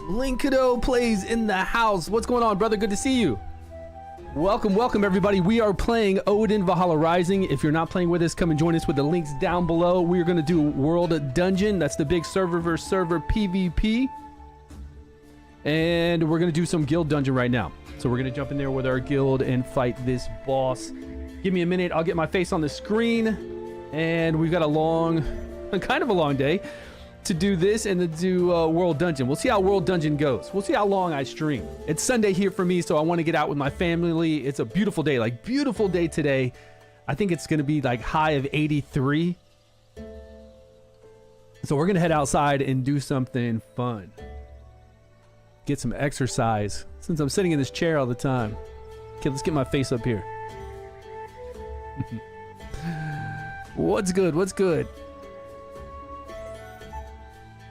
Linkado plays in the house. What's going on, brother? Good to see you. Welcome everybody. We are playing Odin Valhalla Rising. If you're not playing with us, come and join us with the links down below. We're going to do World Dungeon. That's the big server versus server PvP. And we're going to do some guild dungeon right now. So we're going to jump in there with our guild and fight this boss. Give me a minute. I'll get my face on the screen. And we've got kind of a long day to do this and to do World Dungeon. We'll see how World Dungeon goes. We'll see how long I stream. It's Sunday here for me, so I want to get out with my family. It's a beautiful day, like beautiful day today. I think it's going to be like high of 83. So we're going to head outside and do something fun. Get some exercise since I'm sitting in this chair all the time. Okay, let's get my face up here. What's good? What's good?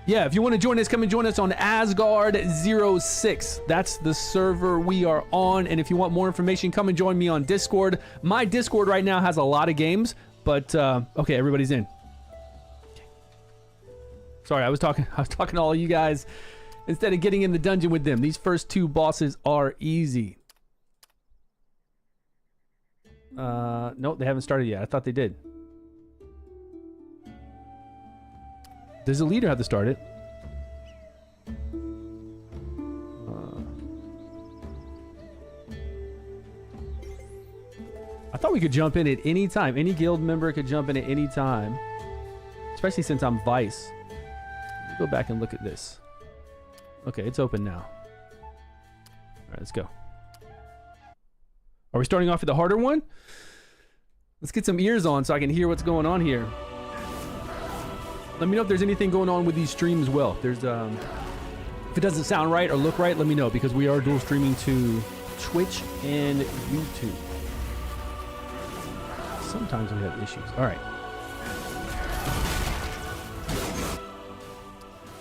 Yeah, if you want to join us, come and join us on Asgard 06. That's the server we are on. And if you want more information, come and join me on Discord. My Discord right now has a lot of games, but okay, everybody's in. Okay. Sorry, I was talking to all of you guys instead of getting in the dungeon with them. These first two bosses are easy. Nope, they haven't started yet. I thought they did. Does the leader have to start it? I thought we could jump in at any time. Any guild member could jump in at any time. Especially since I'm Vice. Let me go back and look at this. Okay, it's open now. Alright, let's go. Are we starting off with the harder one? Let's get some ears on so I can hear what's going on here. Let me know if there's anything going on with these streams. Well, there's if it doesn't sound right or look right, let me know, because we are dual streaming to Twitch and YouTube. Sometimes we have issues. All right.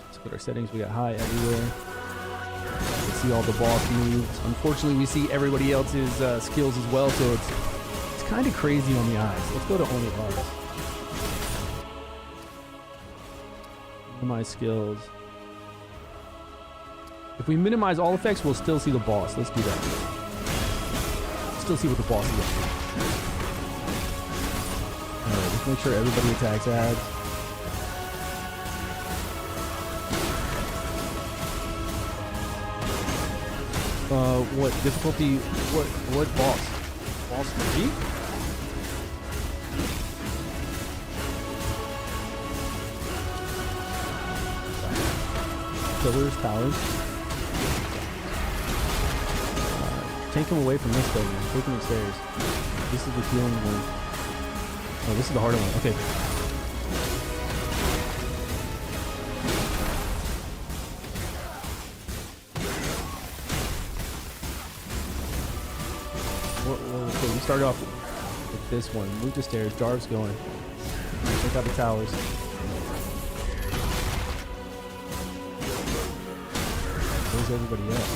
Let's put our settings. We got high everywhere. Let's see all the boss moves. Unfortunately, we see everybody else's skills as well, so it's kind of crazy on the eyes. Let's go to only ours. My skills. If we minimize all effects, we'll still see the boss. Let's do that. Still see what the boss is up to. Alright, let's make sure everybody attacks ads. What difficulty? What boss? Boss 3? Pillars, towers. Take him away from this building. Take him upstairs. This is the healing one. Oh, this is the harder one. Okay. Okay, we started off with this one. Move the stairs. Jarv's going. Check out the towers. Where's everybody else?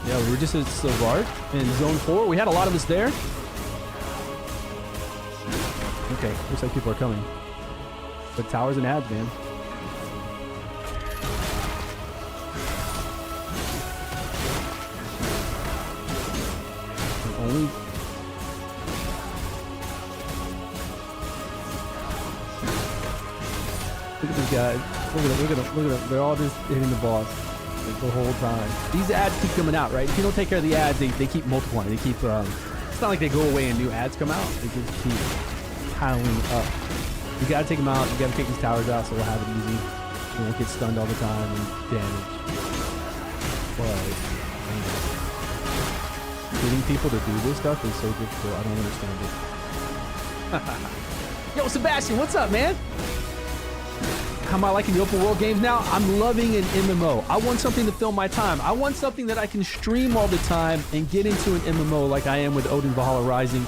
Yeah, we were just at Silvard in Zone 4. We had a lot of us there. Okay, looks like people are coming. But towers and ads, man. Only... Look at these guys. Look at them. They're all just hitting the boss the whole time. These ads keep coming out, right? If you don't take care of the ads, they keep multiplying. They keep, it's not like they go away and new ads come out. They just keep piling up. You gotta take them out. You gotta take these towers out so we'll have it easy. You won't get stunned all the time and damaged. But, getting people to do this stuff is so difficult. I don't understand it. Yo, Sebastian, what's up, man? How am I liking the open world games now? I'm loving an MMO. I want something to fill my time. I want something that I can stream all the time and get into an MMO like I am with Odin Valhalla Rising.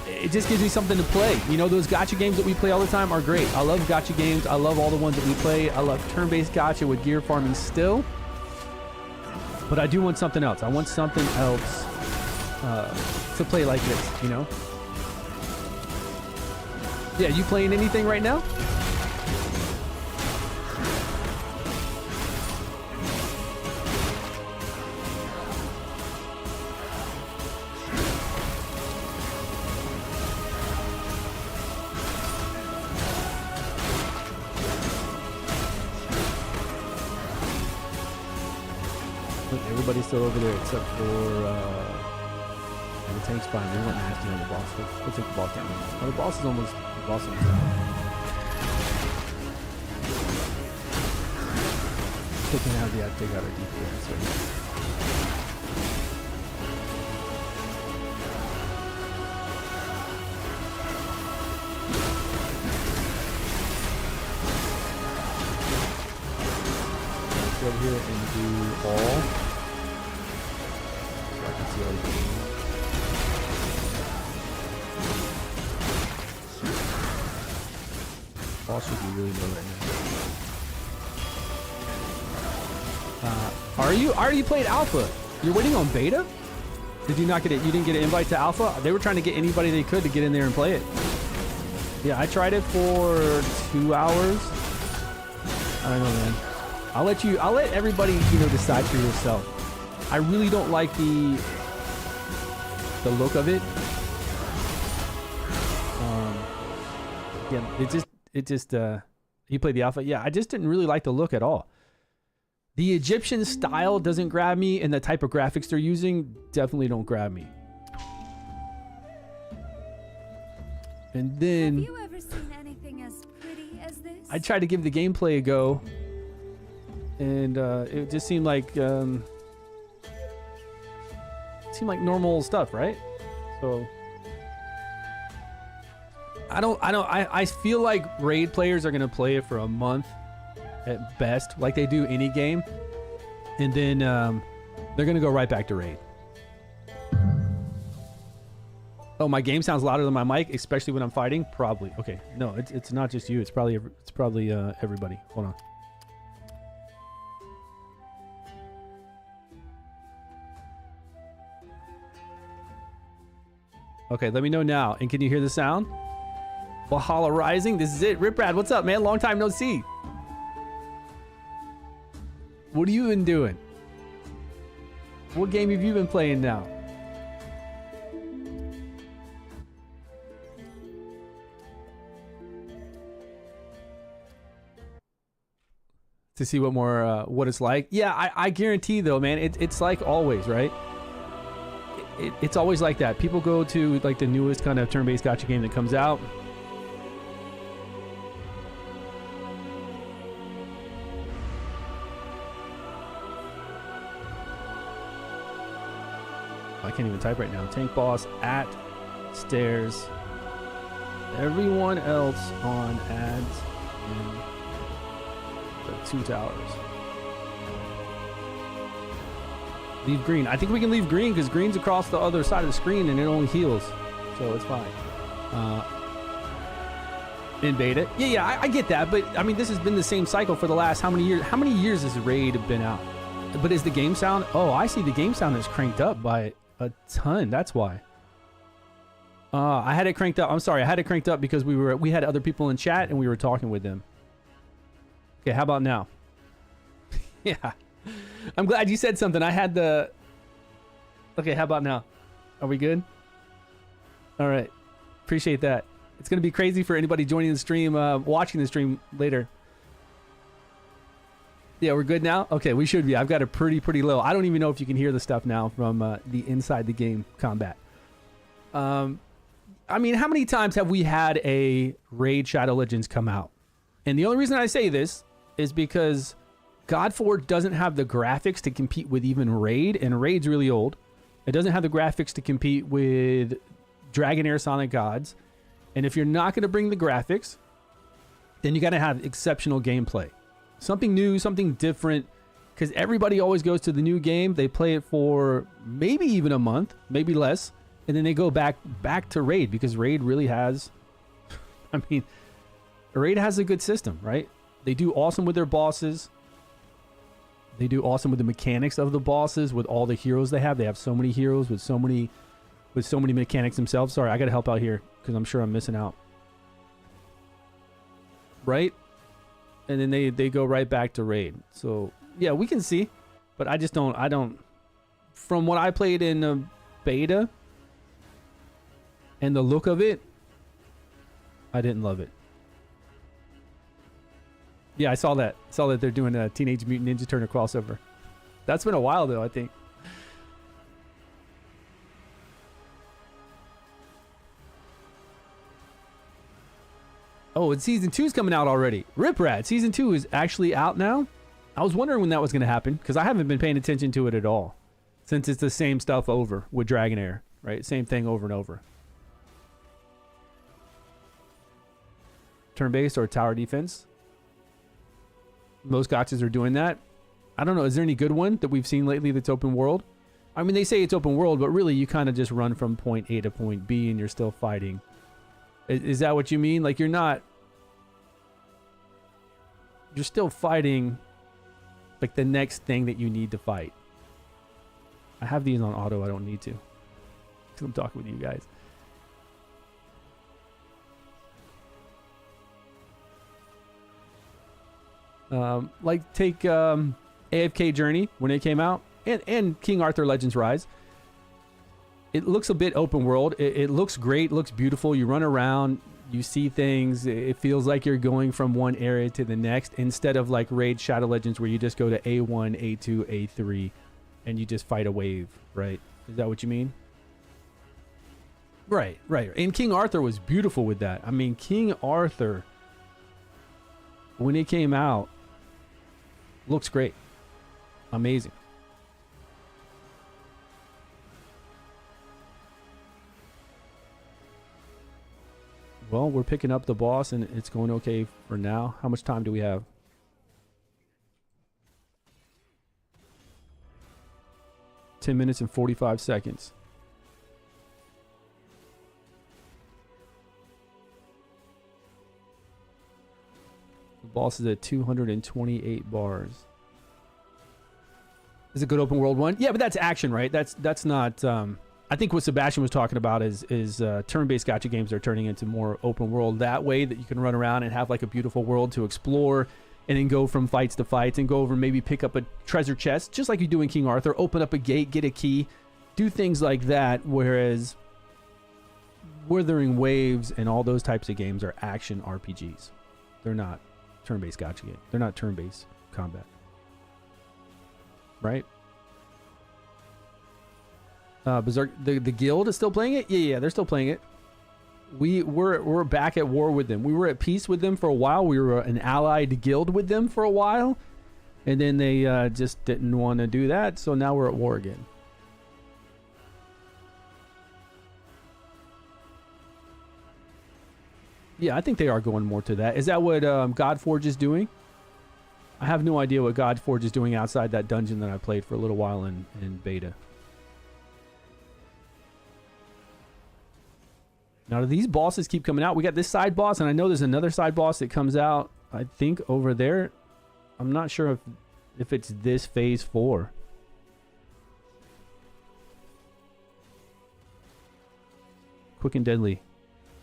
It just gives me something to play. You know, those gacha games that we play all the time are great. I love gacha games. I love all the ones that we play. I love turn-based gacha with gear farming still. But I do want something else. I want something else to play like this, you know? Yeah, you playing anything right now? Everybody's still over there except for the tank's fine. We weren't nasty on the boss. We'll take the boss down. Oh, the boss is almost down. Still can have the take out our DPS. So. Over here and do all. So I can see all these. All should be really low right now. Are you? I already played alpha. You're waiting on beta? Did you not get it? You didn't get an invite to alpha? They were trying to get anybody they could to get in there and play it. Yeah, I tried it for 2 hours. I don't know, man. I'll let everybody, you know, decide for yourself. I really don't like the look of it. Yeah, it just you played the alpha. Yeah, I just didn't really like the look at all. The Egyptian style doesn't grab me, and the type of graphics they're using definitely don't grab me. And then have you ever seen anything as pretty as this? I tried to give the gameplay a go. And it just seemed like normal stuff, right? So I feel like raid players are gonna play it for a month at best, like they do any game, and then they're gonna go right back to raid. Oh, my game sounds louder than my mic, especially when I'm fighting. Probably. Okay, no, it's not just you. It's probably everybody. Hold on. Okay, let me know now. And can you hear the sound? Valhalla Rising, this is it. Rip Rad, what's up, man? Long time no see. What have you been doing? What game have you been playing now? To see what it's like. Yeah, I guarantee though, man, it's like always, right? It's always like that. People go to like the newest kind of turn-based gacha game that comes out. I can't even type right now. Tank boss at stairs. Everyone else on ads in the 2 towers. Leave green. I think we can leave green because green's across the other side of the screen and it only heals. So it's fine. In beta. Yeah, I get that. But I mean, this has been the same cycle for the last how many years? How many years has Raid been out? But is the game sound? Oh, I see the game sound is cranked up by a ton. That's why. I had it cranked up. I'm sorry. I had it cranked up because we had other people in chat and we were talking with them. Okay, how about now? Yeah. I'm glad you said something. I had the... Okay, how about now? Are we good? All right. Appreciate that. It's going to be crazy for anybody joining the stream, watching the stream later. Yeah, we're good now? Okay, we should be. I've got it pretty low. I don't even know if you can hear the stuff now from the inside the game combat. I mean, how many times have we had a Raid Shadow Legends come out? And the only reason I say this is because God4 doesn't have the graphics to compete with even Raid, and Raid's really old. It doesn't have the graphics to compete with Dragonair Sonic Gods. And if you're not going to bring the graphics, then you got to have exceptional gameplay. Something new, something different, because everybody always goes to the new game. They play it for maybe even a month, maybe less, and then they go back to Raid because Raid really has... I mean, Raid has a good system, right? They do awesome with their bosses. They do awesome with the mechanics of the bosses, with all the heroes they have. They have so many heroes with so many with so many mechanics themselves. Sorry, I gotta help out here because I'm sure I'm missing out. Right? And then they go right back to raid. So yeah, we can see, but I don't. From what I played in beta and the look of it, I didn't love it. Yeah, I saw that. They're doing a Teenage Mutant Ninja Turtle crossover. That's been a while though, I think. Oh, and season 2 is coming out already. Rip Rad, season 2 is actually out now. I was wondering when that was going to happen because I haven't been paying attention to it at all since it's the same stuff over with Dragonair, right? Same thing over and over. Turn-based or tower defense. Most gotchas are doing that. I don't know. Is there any good one that we've seen lately that's open world? I mean, they say it's open world, but really you kind of just run from point A to point B and you're still fighting. Is that what you mean? Like you're still fighting like the next thing that you need to fight. I have these on auto. I don't need to because I'm talking with you guys. Like take AFK Journey when it came out and King Arthur Legends Rise. It looks a bit open world. It looks great, looks beautiful. You run around, you see things. It feels like you're going from one area to the next instead of like Raid Shadow Legends where you just go to A1, A2, A3 and you just fight a wave, right? Is that what you mean? Right. And King Arthur was beautiful with that. I mean, King Arthur, when it came out, looks great. Amazing. Well, we're picking up the boss and it's going okay for now. How much time do we have? $10 minutes and 45 seconds. The boss is at 228 bars. Is a good open world one? Yeah, but that's action, right? That's not... I think what Sebastian was talking about is turn-based gacha games are turning into more open world that way, that you can run around and have like a beautiful world to explore and then go from fights to fights and go over and maybe pick up a treasure chest, just like you do in King Arthur, open up a gate, get a key, do things like that, whereas Wuthering Waves and all those types of games are action RPGs. They're not turn-based gacha games. They're not turn-based combat. Right? Berserk, the guild is still playing it? Yeah, they're still playing it. We're back at war with them. We were at peace with them for a while. We were an allied guild with them for a while. And then they just didn't want to do that. So now we're at war again. Yeah, I think they are going more to that. Is that what Godforge is doing? I have no idea what Godforge is doing outside that dungeon that I played for a little while in beta. Now, do these bosses keep coming out? We got this side boss, and I know there's another side boss that comes out, I think, over there. I'm not sure if it's this phase 4. Quick and Deadly.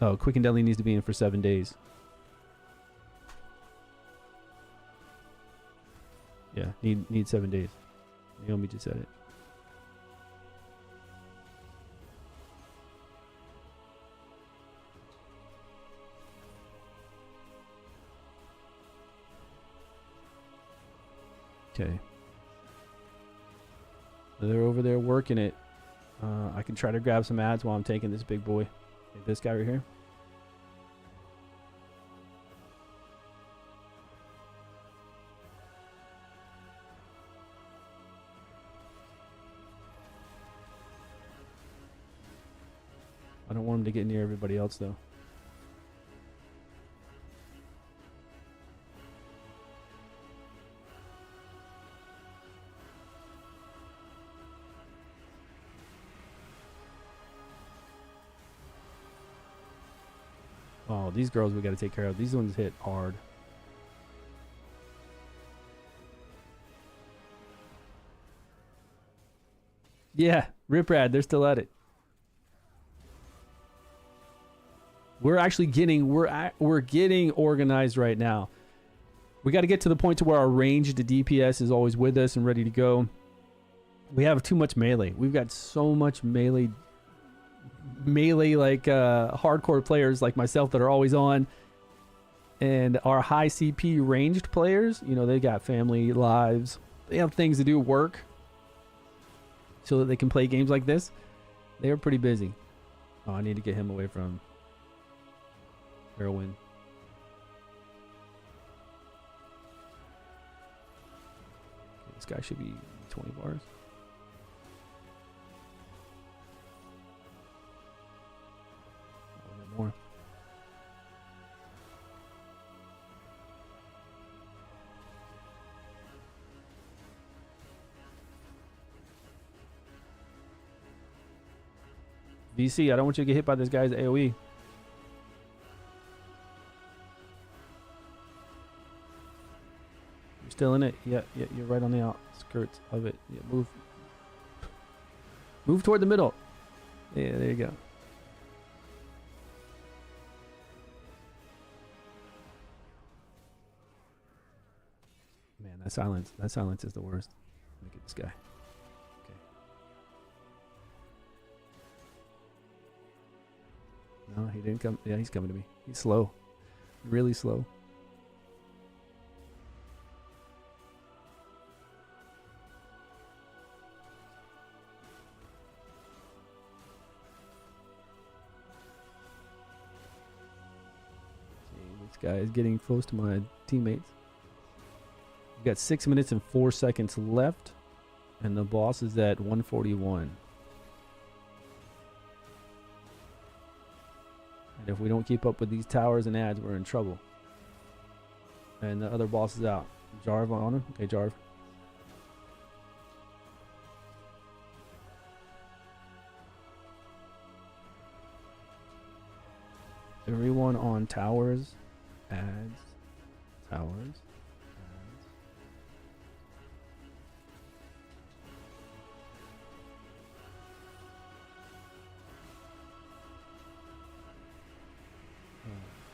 Oh, Quick and Deadly needs to be in for 7 days. Yeah, need 7 days. Naomi just said it. Okay. They're over there working it. I can try to grab some ads while I'm taking this big boy. Like this guy right here. I don't want him to get near everybody else though. Oh, these girls we got to take care of. These ones hit hard. Yeah, Rip Rad, they're still at it. We're actually getting we're getting organized right now. We got to get to the point to where our ranged DPS is always with us and ready to go. We have too much melee. We've got so much melee like hardcore players like myself that are always on. And our high CP ranged players, you know, they got family lives. They have things to do, work, so that they can play games like this. They are pretty busy. Oh, I need to get him away from heroin. Okay, this guy should be 20 bars. A little bit more. VC, I don't want you to get hit by this guy's AoE. You're still in it? Yeah, you're right on the outskirts of it. Yeah, move. Move toward the middle. Yeah, there you go. Man, that silence is the worst. Let me get this guy. No, he didn't come. Yeah, he's coming to me. He's slow. Really slow. See, this guy is getting close to my teammates. We've got 6 minutes and 4 seconds left. And the boss is at 141. And if we don't keep up with these towers and ads, we're in trouble. And the other boss is out. Jarv on him? Okay, Jarv. Everyone on towers, ads, towers, ads.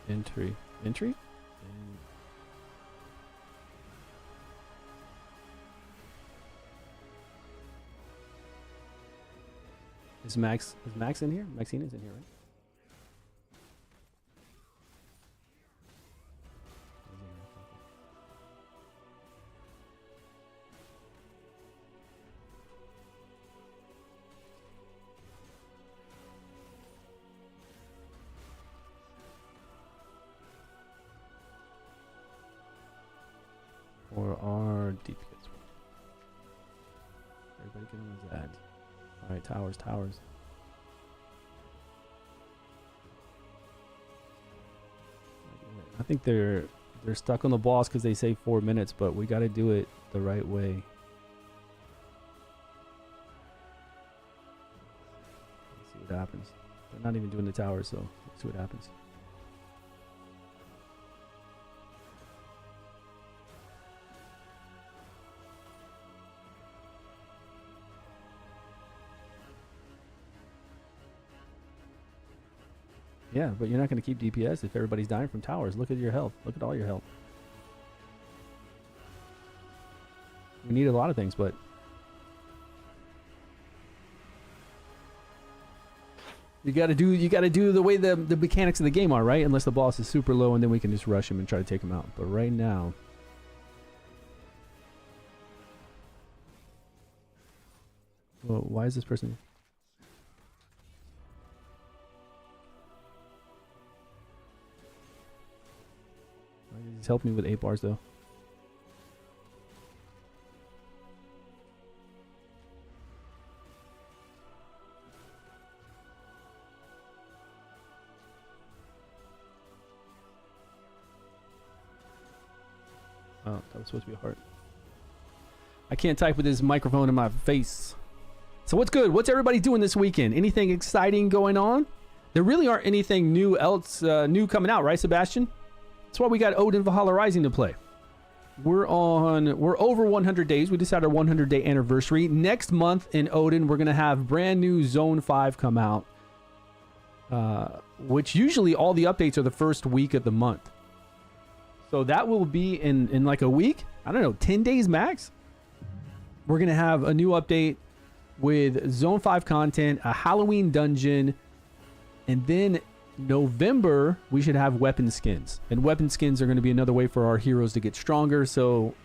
Entry? Is Max in here? Maxine is in here, right? Or our DPS. Everybody get on his ads. Alright, towers. I think they're stuck on the boss because they say 4 minutes, but we got to do it the right way. Let's see what happens. They're not even doing the towers, so let's see what happens. Yeah, but you're not going to keep DPS if everybody's dying from towers. Look at your health. Look at all your health. We need a lot of things, but you got to do the way the mechanics of the game are, right? Unless the boss is super low, and then we can just rush him and try to take him out. But right now, well, why is this person? He's helped me with 8 bars though. Oh, that was supposed to be a heart. I can't type with this microphone in my face. So what's good? What's everybody doing this weekend? Anything exciting going on? There really aren't anything new coming out, right, Sebastian? That's why we got Odin Valhalla Rising to play. We're over 100 days. We just had our 100-day anniversary. Next month in Odin, we're going to have brand new Zone 5 come out. which usually all the updates are the first week of the month. So that will be in like a week. I don't know, 10 days max. We're going to have a new update with Zone 5 content, a Halloween dungeon, and then November, we should have weapon skins. And weapon skins are going to be another way for our heroes to get stronger. So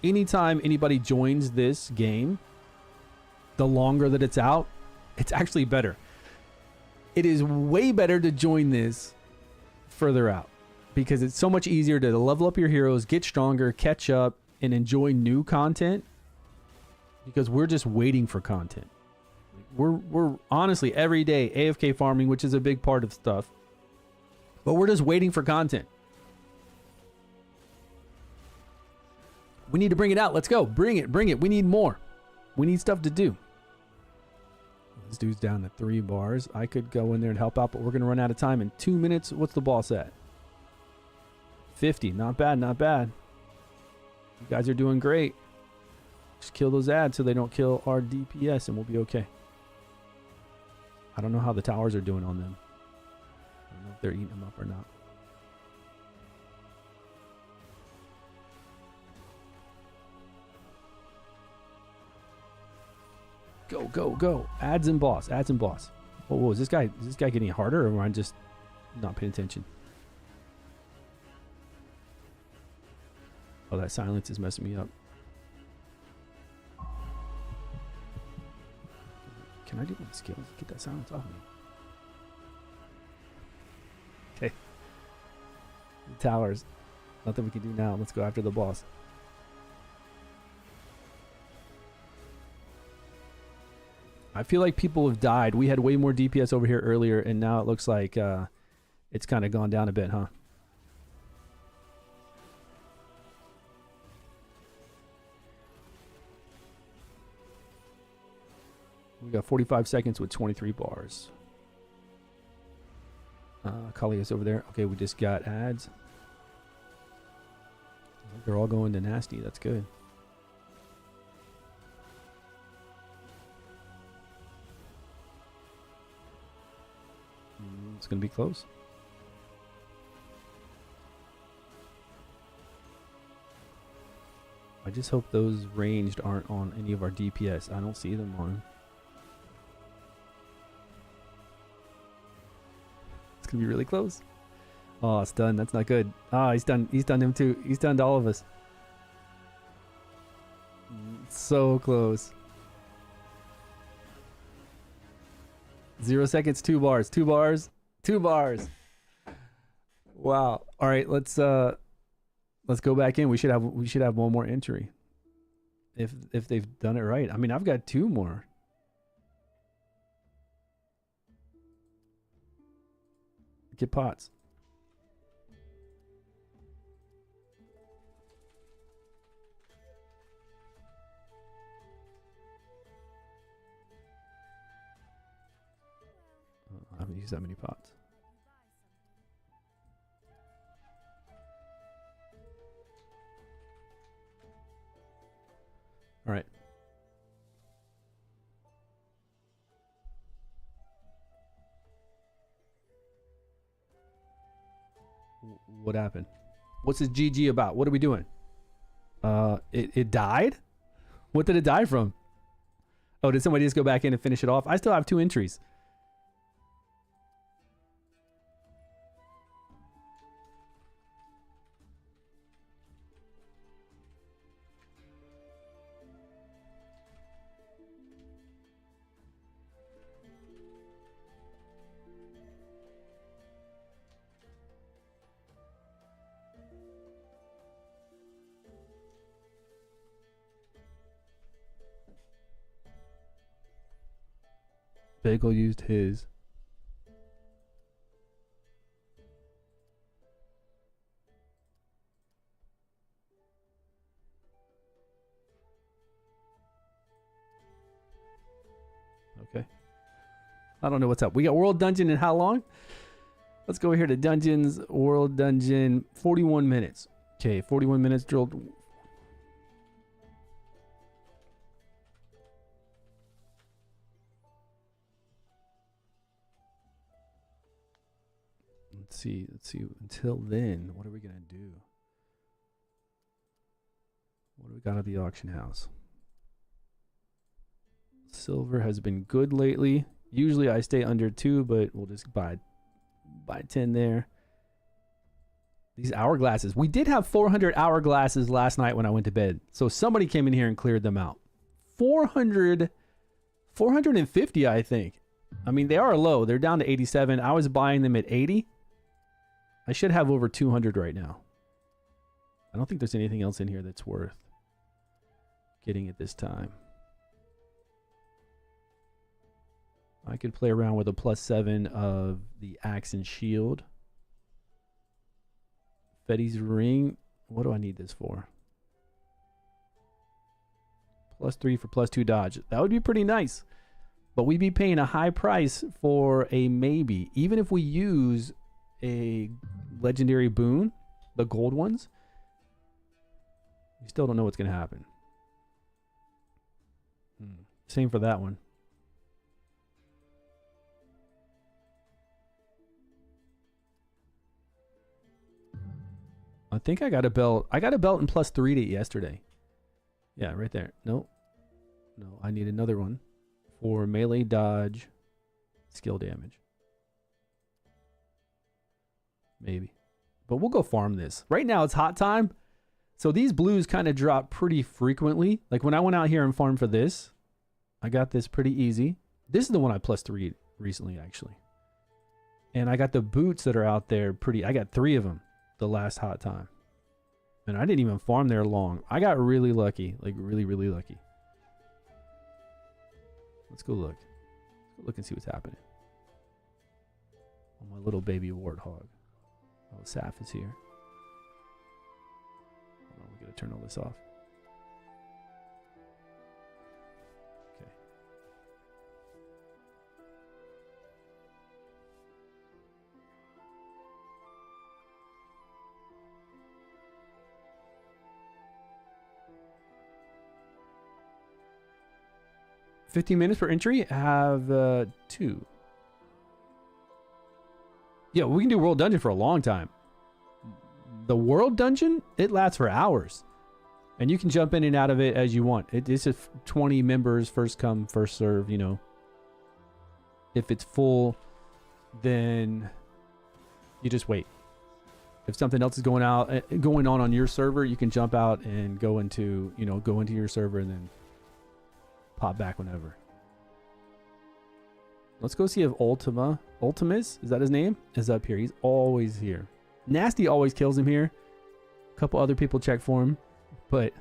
anytime anybody joins this game, the longer that it's out, it's actually better. It is way better to join this further out because it's so much easier to level up your heroes, get stronger, catch up, and enjoy new content because we're just waiting for content. We're honestly every day AFK farming, which is a big part of stuff, but we're just waiting for content. We need to bring it out. Let's go. Bring it. We need more. We need stuff to do. This dude's down to 3 bars. I could go in there and help out, but we're going to run out of time in 2 minutes. What's the boss at? 50. Not bad. Not bad. You guys are doing great. Just kill those ads so they don't kill our DPS and we'll be okay. I don't know how the towers are doing on them. I don't know if they're eating them up or not. Go, go, go. Ads and boss. Ads and boss. Whoa, is this guy getting harder or am I just not paying attention? Oh, that silence is messing me up. Can I do my skills? Get that silence off me. Okay. The towers. Nothing we can do now. Let's go after the boss. I feel like people have died. We had way more DPS over here earlier, and now it looks like it's kind of gone down a bit, huh? We got 45 seconds with 23 bars. Kalia's over there. Okay, we just got ads. They're all going to nasty. That's good. It's going to be close. I just hope those ranged aren't on any of our DPS. I don't see them on. It's going to be really close. Oh, it's done. That's not good. Ah, he's done. He's done him too. He's done to all of us. So close. 0 seconds, 2 bars, 2 bars, 2 bars. Wow. All right, let's go back in. We should have one more entry. If they've done it right. I mean, I've got 2 more. Get pots. I haven't used that many pots. All right. What happened? What's this GG about? What are we doing? It died? What did it die from? Oh, did somebody just go back in and finish it off? I still have 2 entries. Bagel used his. Okay. I don't know what's up. We got World Dungeon in how long? Let's go here to Dungeons. World Dungeon. 41 minutes. Okay, 41 minutes drilled. see. Until then, what are we gonna do? What do we got at the auction house? Silver has been good lately. Usually I stay under 2, but we'll just buy 10 there. These hourglasses. We did have 400 hourglasses last night when I went to bed. So somebody came in here and cleared them out. 450, I think. I mean, they are low. They're down to 87. I was buying them at 80. I should have over 200 right now. I don't think there's anything else in here that's worth getting at this time. I could play around with a +7 of the axe and shield. Fetty's ring. What do I need this for? +3 for +2 dodge. That would be pretty nice. But we'd be paying a high price for a maybe. Even if we use a legendary boon, the gold ones, we still don't know what's going to happen. Same for that one. I think I got a belt. I got a belt in +3 to yesterday. Yeah, right there. No, I need another one for melee dodge, skill damage. Maybe. But we'll go farm this. Right now it's hot time. So these blues kind of drop pretty frequently. Like when I went out here and farmed for this, I got this pretty easy. This is the one I +3 recently, actually. And I got the boots that are out there pretty. I got 3 of them the last hot time. And I didn't even farm there long. I got really lucky. Like really, really lucky. Let's go look. Let's go look and see what's happening. Oh, my little baby warthog. Oh, Saf is here. Hold on, we gotta turn all this off. Okay. $15 minutes per entry. Have 2. Yeah, we can do World Dungeon for a long time. The World Dungeon, it lasts for hours. And you can jump in and out of it as you want. It's 20 members, first come, first serve, you know. If it's full, then you just wait. If something else is going on your server, you can jump out and go into your server and then pop back whenever. Let's go see if Ultimus, is that his name? Is up here. He's always here. Nasty always kills him here. A couple other people check for him, but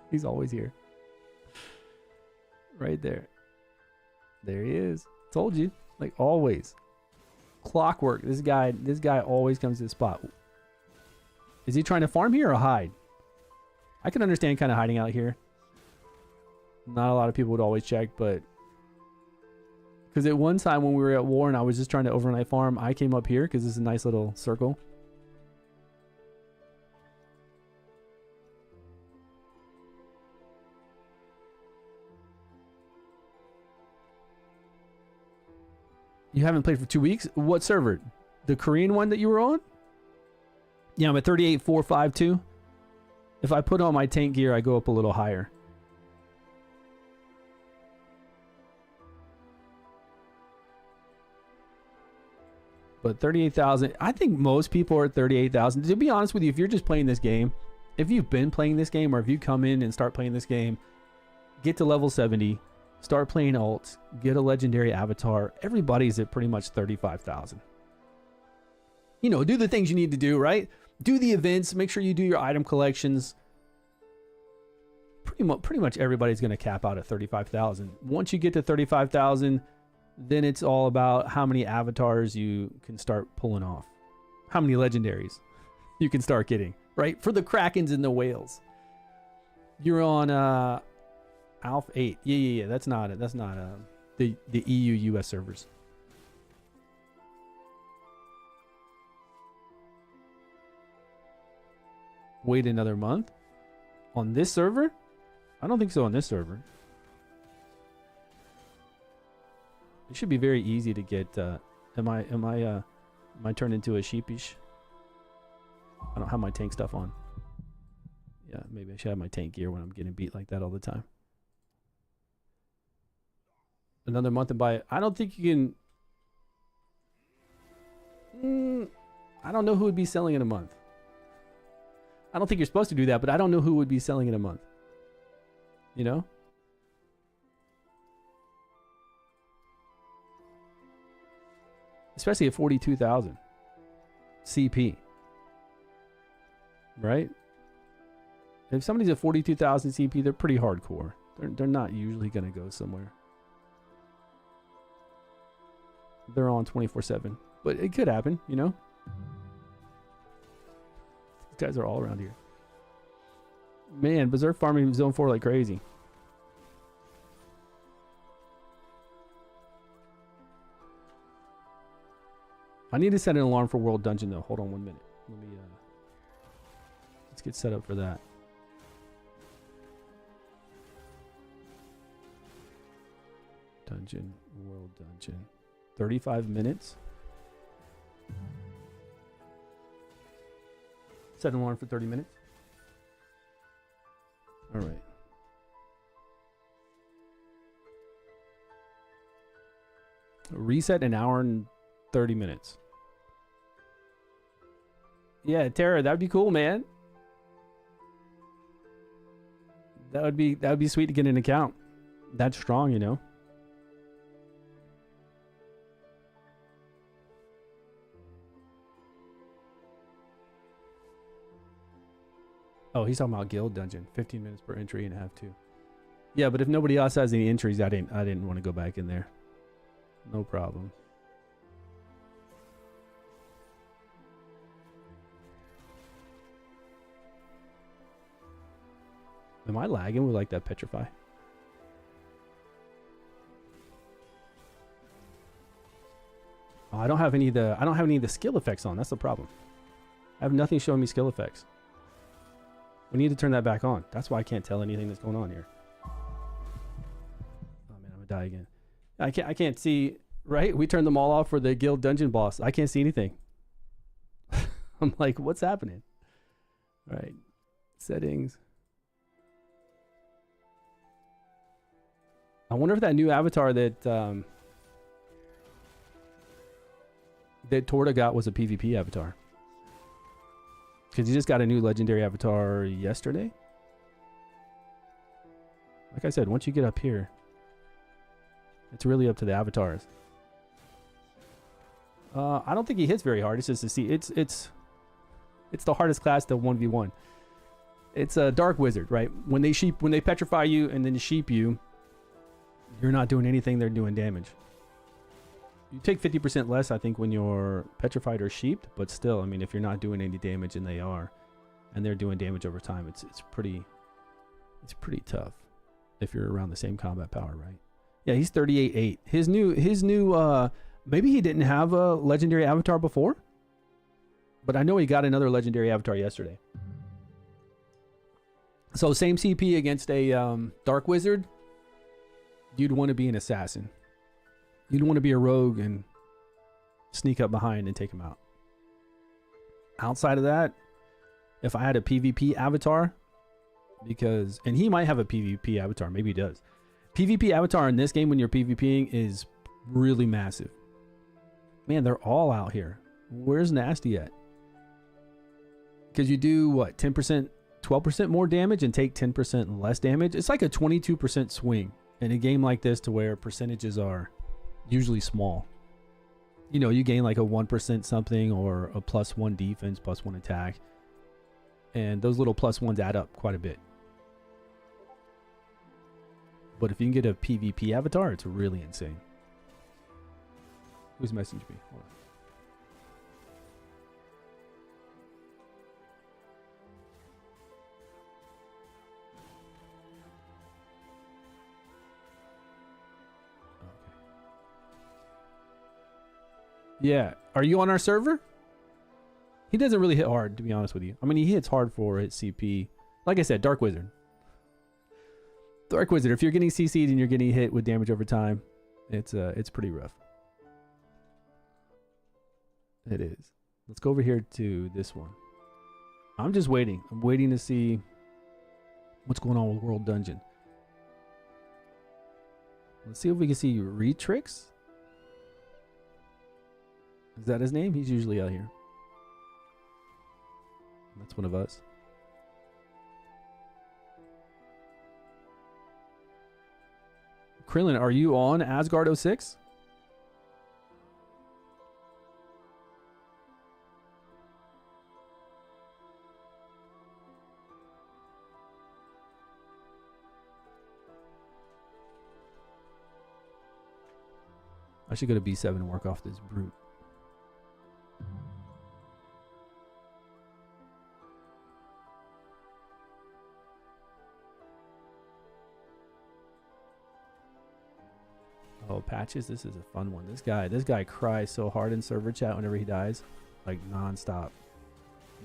he's always here. Right there. There he is. Told you. Like always. Clockwork. This guy always comes to the spot. Is he trying to farm here or hide? I can understand kind of hiding out here. Not a lot of people would always check, but because at one time when we were at war and I was just trying to overnight farm, I came up here because this is a nice little circle. You haven't played for 2 weeks? What server? The Korean one that you were on? Yeah, I'm at 38,452. If I put on my tank gear, I go up a little higher. But 38,000, I think most people are at 38,000. To be honest with you, if you're just playing this game, if you've been playing this game, or if you come in and start playing this game, get to level 70, start playing alts, get a legendary avatar, everybody's at pretty much 35,000. You know, do the things you need to do, right? Do the events, make sure you do your item collections. Pretty much everybody's going to cap out at 35,000. Once you get to 35,000, then it's all about how many avatars you can start pulling off. How many legendaries you can start getting, right? For the Krakens and the whales. You're on Alpha 8. Yeah. That's not the EU US servers. Wait another month? On this server? I don't think so on this server. It should be very easy to get. Am I Might turn into a sheepish. I don't have my tank stuff on. Yeah, maybe I should have my tank gear when I'm getting beat like that all the time. Another month and buy it. I don't think you can... I don't know who would be selling in a month. I don't think you're supposed to do that, but I don't know who would be selling in a month. You know? Especially at 42,000 CP. Right? If somebody's at 42,000 CP, they're pretty hardcore. They're not usually going to go somewhere. They're on 24/7. But it could happen, you know? These guys are all around here. Man, Berserk farming Zone 4 like crazy. I need to set an alarm for World Dungeon though. Hold on 1 minute. Let me let's get set up for that. Dungeon, World Dungeon. 35 minutes. Set an alarm for 30 minutes. All right. Reset an hour and 30 minutes. Yeah, Tara, that'd be cool, man. That would be sweet to get an account. That's strong, you know. Oh, he's talking about guild dungeon. 15 minutes per entry and have to. Yeah, but if nobody else has any entries, I didn't want to go back in there. No problem. Am I lagging with like that petrify? Oh, I don't have any of the skill effects on. That's the problem. I have nothing showing me skill effects. We need to turn that back on. That's why I can't tell anything that's going on here. Oh man, I'm gonna die again. I can't see, right? We turned them all off for the guild dungeon boss. I can't see anything. I'm like, what's happening? All right. Settings. I wonder if that new avatar that that Torta got was a PvP avatar. Because he just got a new legendary avatar yesterday. Like I said, once you get up here, it's really up to the avatars. I don't think he hits very hard. It's just to see. It's the hardest class to 1v1. It's a dark wizard, right? When they petrify you and then sheep you, you're not doing anything. They're doing damage. You take 50% less, I think, when you're petrified or sheeped, but still, I mean, if you're not doing any damage and they are, and they're doing damage over time, it's pretty tough if you're around the same combat power, right? Yeah, he's 38.8. His new maybe he didn't have a legendary avatar before, but I know he got another legendary avatar yesterday. So same CP against a dark wizard, you'd want to be an assassin. You'd want to be a rogue and sneak up behind and take him out. Outside of that, if I had a PvP avatar, and he might have a PvP avatar, maybe he does. PvP avatar in this game when you're PvPing is really massive. Man, they're all out here. Where's Nasty at? Because you do what, 10%, 12% more damage and take 10% less damage. It's like a 22% swing in a game like this to where percentages are usually small. You know, you gain like a 1% something or a +1 defense, +1 attack. And those little +1s add up quite a bit. But if you can get a PvP avatar, it's really insane. Who's messaged me? Hold on. Yeah. Are you on our server? He doesn't really hit hard, to be honest with you. I mean, he hits hard for his CP. Like I said, Dark Wizard. Dark Wizard, if you're getting CC'd and you're getting hit with damage over time, it's pretty rough. It is. Let's go over here to this one. I'm just waiting. I'm waiting to see what's going on with World Dungeon. Let's see if we can see Retrix. Is that his name? He's usually out here. That's one of us. Krillin, are you on Asgard 06? I should go to B7 and work off this brute. Oh, patches, this is a fun one. This guy cries so hard in server chat whenever he dies, like nonstop.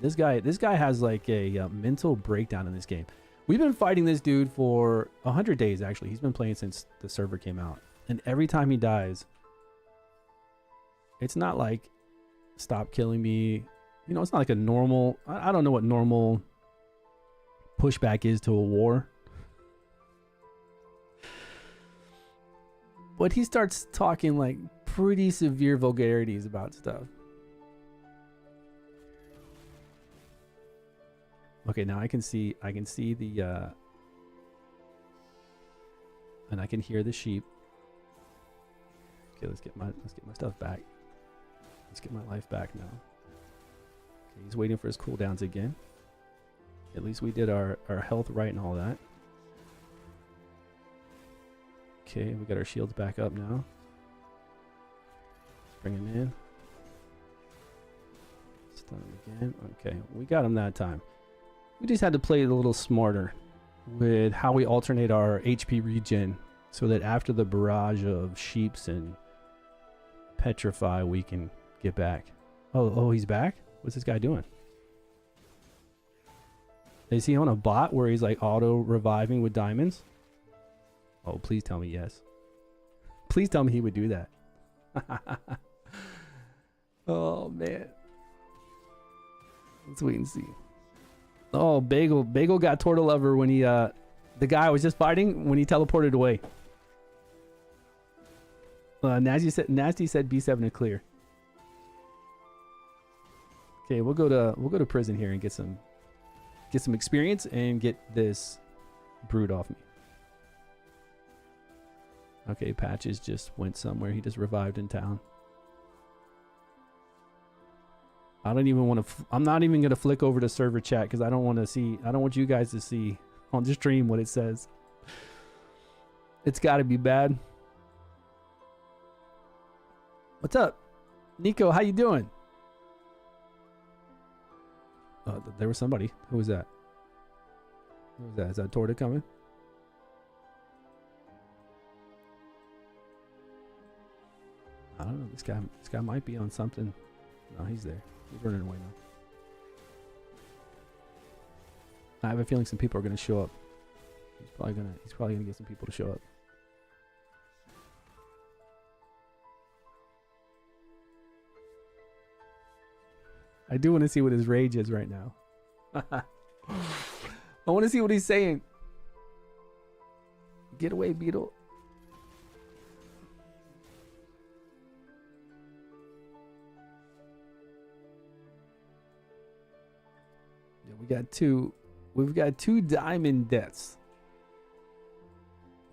This guy has like a mental breakdown in this game. We've been fighting this dude for 100 days actually. He's been playing since the server came out, and every time he dies, it's not like stop killing me. You know, it's not like a normal. I don't know what normal pushback is to a war. But he starts talking like pretty severe vulgarities about stuff. Okay, now I can see the and I can hear the sheep. Okay, let's get my stuff back. Let's get my life back now. Okay, he's waiting for his cooldowns again. At least we did our health right and all that. Okay, we got our shields back up now. Let's bring him in. Stun him again. Okay, we got him that time. We just had to play it a little smarter with how we alternate our HP regen so that after the barrage of sheeps and petrify, we can get back. Oh, he's back? What's this guy doing? Is he on a bot where he's like auto reviving with diamonds? Oh, please tell me yes. Please tell me he would do that. Oh, man. Let's wait and see. Oh, Bagel got Torta Lover when he, the guy I was just fighting, when he teleported away. Nasty said B7 to clear. Okay, we'll go to prison here and get some experience and get this brood off me. Okay, Patches just went somewhere. He just revived in town. I don't even want to. I'm not even gonna flick over to server chat because I don't want to see. I don't want you guys to see on the stream what it says. It's got to be bad. What's up, Nico? How you doing? There was somebody. Who was that? Who was that? Is that Torta coming? I don't know. This guy might be on something. No, he's there. He's running away now. I have a feeling some people are gonna show up. He's probably gonna get some people to show up. I do want to see what his rage is right now. I want to see what he's saying. Get away, Beetle. Yeah, we've got two diamond deaths.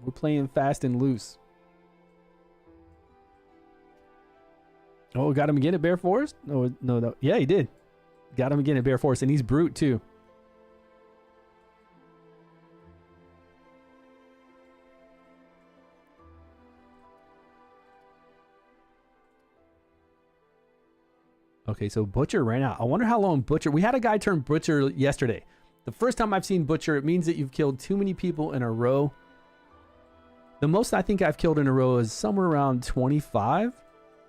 We're playing fast and loose. Oh, got him again at Bear Forest? No. Yeah, he did. Got him again at Bear Forest, and he's brute too. Okay, so Butcher ran out. I wonder how long Butcher... We had a guy turn Butcher yesterday. The first time I've seen Butcher, it means that you've killed too many people in a row. The most I think I've killed in a row is somewhere around 25.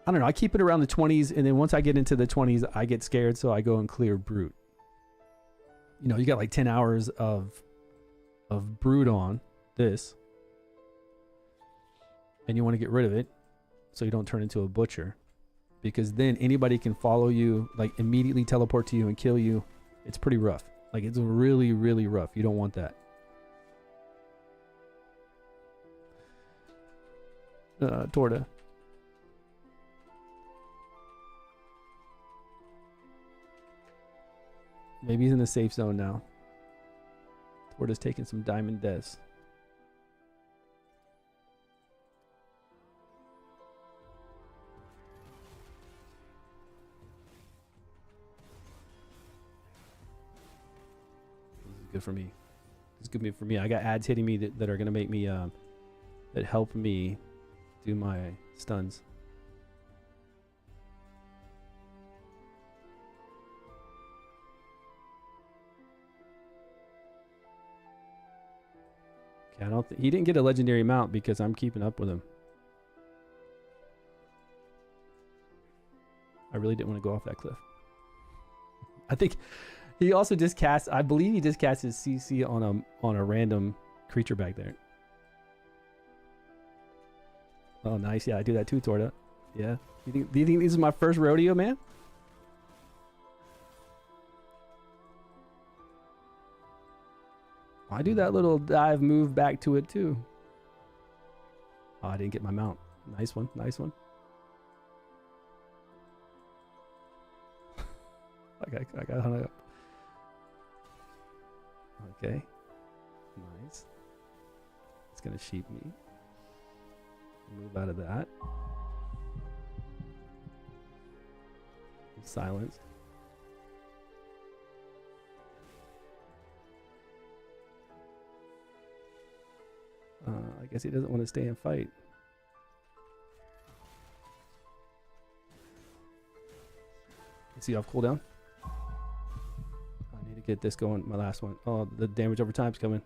I don't know. I keep it around the 20s, and then once I get into the 20s, I get scared, so I go and clear Brute. You know, you got like 10 hours of Brute on this, and you want to get rid of it so you don't turn into a Butcher. because then anybody can follow you, like immediately teleport to you and kill you. It's pretty rough. Like it's really, really rough. You don't want that. Torta. Maybe he's in the safe zone now. Torta's taking some diamond deaths. Good for me. It's good for me. I got ads hitting me that are gonna make me that help me do my stuns. Okay, I don't he didn't get a legendary mount because I'm keeping up with him. I really didn't want to go off that cliff. I think he also just cast, I believe he just cast his CC on a random creature back there. Oh, nice. Yeah, I do that too, Torta. Yeah. Do you think this is my first rodeo, man? I do that little dive move back to it too. Oh, I didn't get my mount. Nice one. Nice one. I got hung up. Okay. Nice. It's gonna sheep me. Move out of that. Silenced. I guess he doesn't want to stay and fight. Is he off cooldown? I need to get this going. My last one. Oh, the damage over time's coming.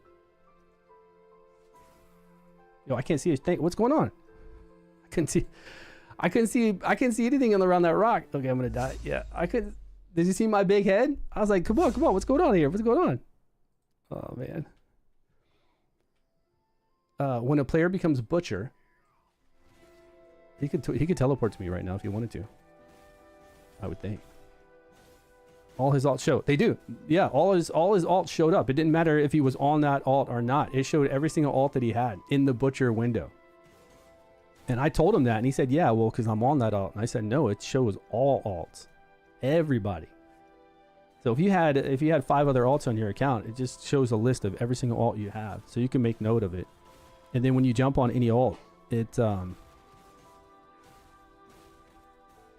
Yo, I can't see his thing. What's going on? I couldn't see anything around that rock. Okay, I'm gonna die. Yeah, I couldn't. Did you see my big head? I was like, come on, what's going on here? What's going on? Oh man. When a player becomes butcher, he could teleport to me right now if he wanted to. I would think. All his alts show. They do. Yeah, all his alts showed up. It didn't matter if he was on that alt or not. It showed every single alt that he had in the butcher window. And I told him that, and he said, yeah, well, because I'm on that alt. And I said, no, it shows all alts. Everybody. So if you had 5 other alts on your account, it just shows a list of every single alt you have. So you can make note of it. And then when you jump on any alt, it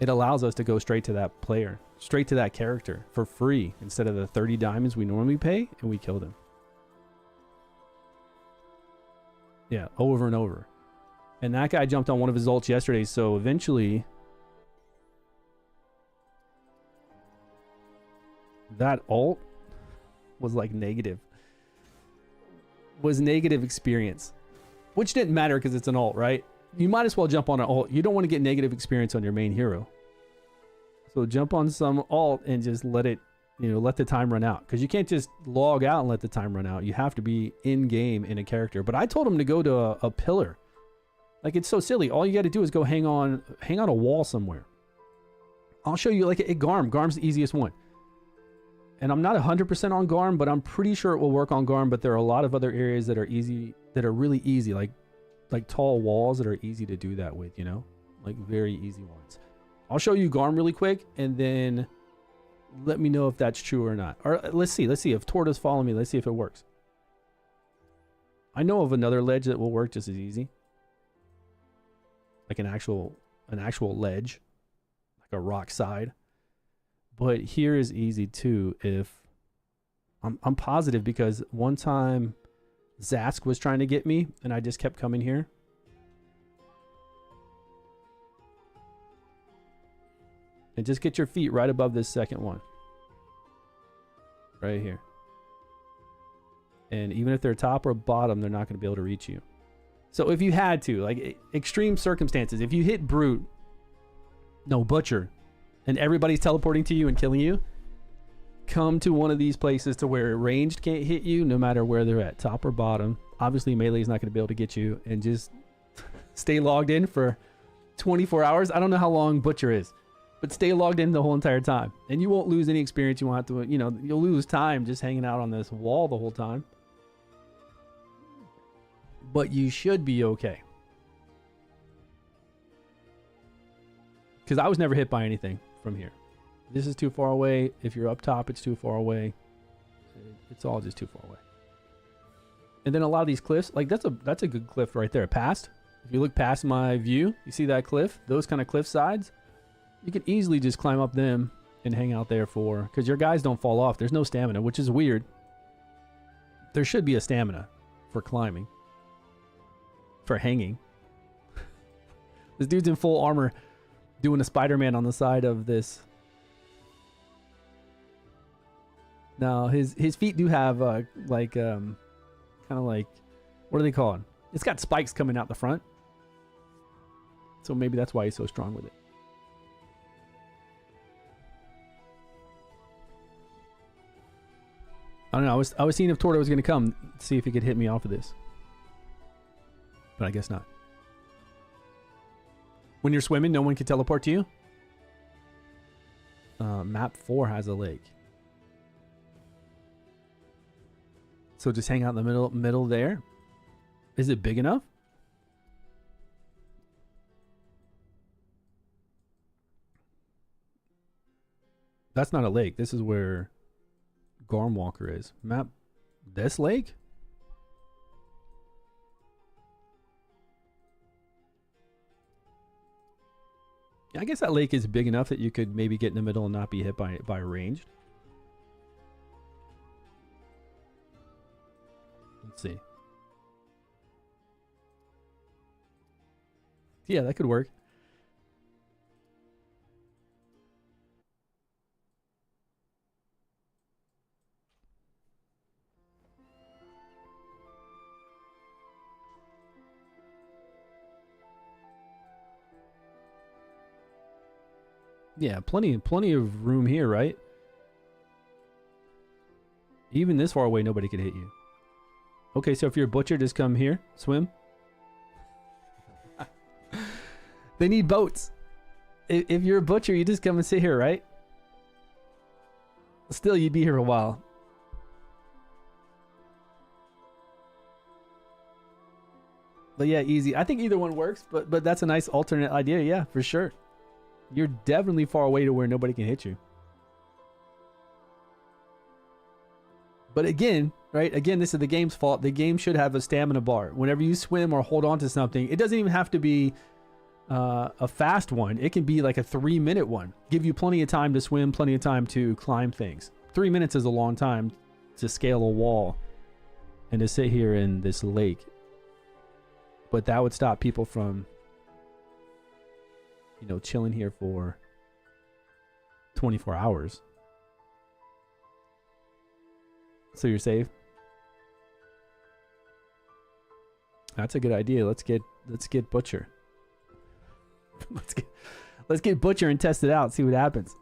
allows us to go straight to that player, straight to that character for free instead of the 30 diamonds we normally pay, and we killed him. Yeah, over and over. And that guy jumped on one of his ults yesterday, so eventually that ult was like negative experience, which didn't matter because it's an ult, right? You might as well jump on an ult. You don't want to get negative experience on your main hero, so jump on some ult and just let it, let the time run out, because you can't just log out and let the time run out. You have to be in game in a character. But I told him to go to a pillar. Like, it's so silly. All you got to do is go hang on a wall somewhere. I'll show you, like, a Garm. Garm's the easiest one. And I'm not 100% on Garm, but I'm pretty sure it will work on Garm. But there are a lot of other areas that are easy, that are really easy, like tall walls that are easy to do that with, like very easy ones. I'll show you Garm really quick, and then let me know if that's true or not. Or let's see if Torta's following me. Let's see if it works. I know of another ledge that will work just as easy. Like an actual ledge, like a rock side. But here is easy too. If I'm positive, because one time Zask was trying to get me and I just kept coming here. And just get your feet right above this second one. Right here. And even if they're top or bottom, they're not going to be able to reach you. So if you had to, like extreme circumstances, if you hit Brute, no, Butcher, and everybody's teleporting to you and killing you, come to one of these places to where ranged can't hit you no matter where they're at, top or bottom. Obviously, melee is not going to be able to get you, and just stay logged in for 24 hours. I don't know how long Butcher is. but stay logged in the whole entire time. And you won't lose any experience. You won't have to, you know, you'll lose time just hanging out on this wall the whole time. But you should be okay. Because I was never hit by anything from here. This is too far away. If you're up top, it's too far away. It's all just too far away. And then a lot of these cliffs, like that's a good cliff right there. Past. If you look past my view, you see that cliff? Those kind of cliff sides? You can easily just climb up them and hang out there for... Because your guys don't fall off. There's no stamina, which is weird. There should be a stamina for climbing. For hanging. This dude's in full armor doing a Spider-Man on the side of this. Now, his feet do have, like, kind of like... What are they called? It's got spikes coming out the front. So maybe that's why he's so strong with it. I don't know. I was seeing if Torto was going to come, see if he could hit me off of this. But I guess not. When you're swimming, no one can teleport to you? Map 4 has a lake. So just hang out in the middle there. Is it big enough? That's not a lake. This is where Gormwalker is. Map this lake? Yeah, I guess that lake is big enough that you could maybe get in the middle and not be hit by ranged. Let's see. Yeah, that could work. Yeah, plenty of room here, right? Even this far away, nobody could hit you. Okay, so if you're a butcher, just come here, swim. They need boats. If you're a butcher, you just come and sit here, right? Still, you'd be here a while. But yeah, easy. I think either one works, but that's a nice alternate idea. Yeah, for sure. You're definitely far away to where nobody can hit you. But again, right? Again, this is the game's fault. The game should have a stamina bar. Whenever you swim or hold on to something, it doesn't even have to be a fast one. It can be like a 3-minute one. Give you plenty of time to swim, plenty of time to climb things. 3 minutes is a long time to scale a wall and to sit here in this lake. But that would stop people from, you know, chilling here for 24 hours. So you're safe? That's a good idea. Let's get Butcher. let's get Butcher and test it out, see what happens.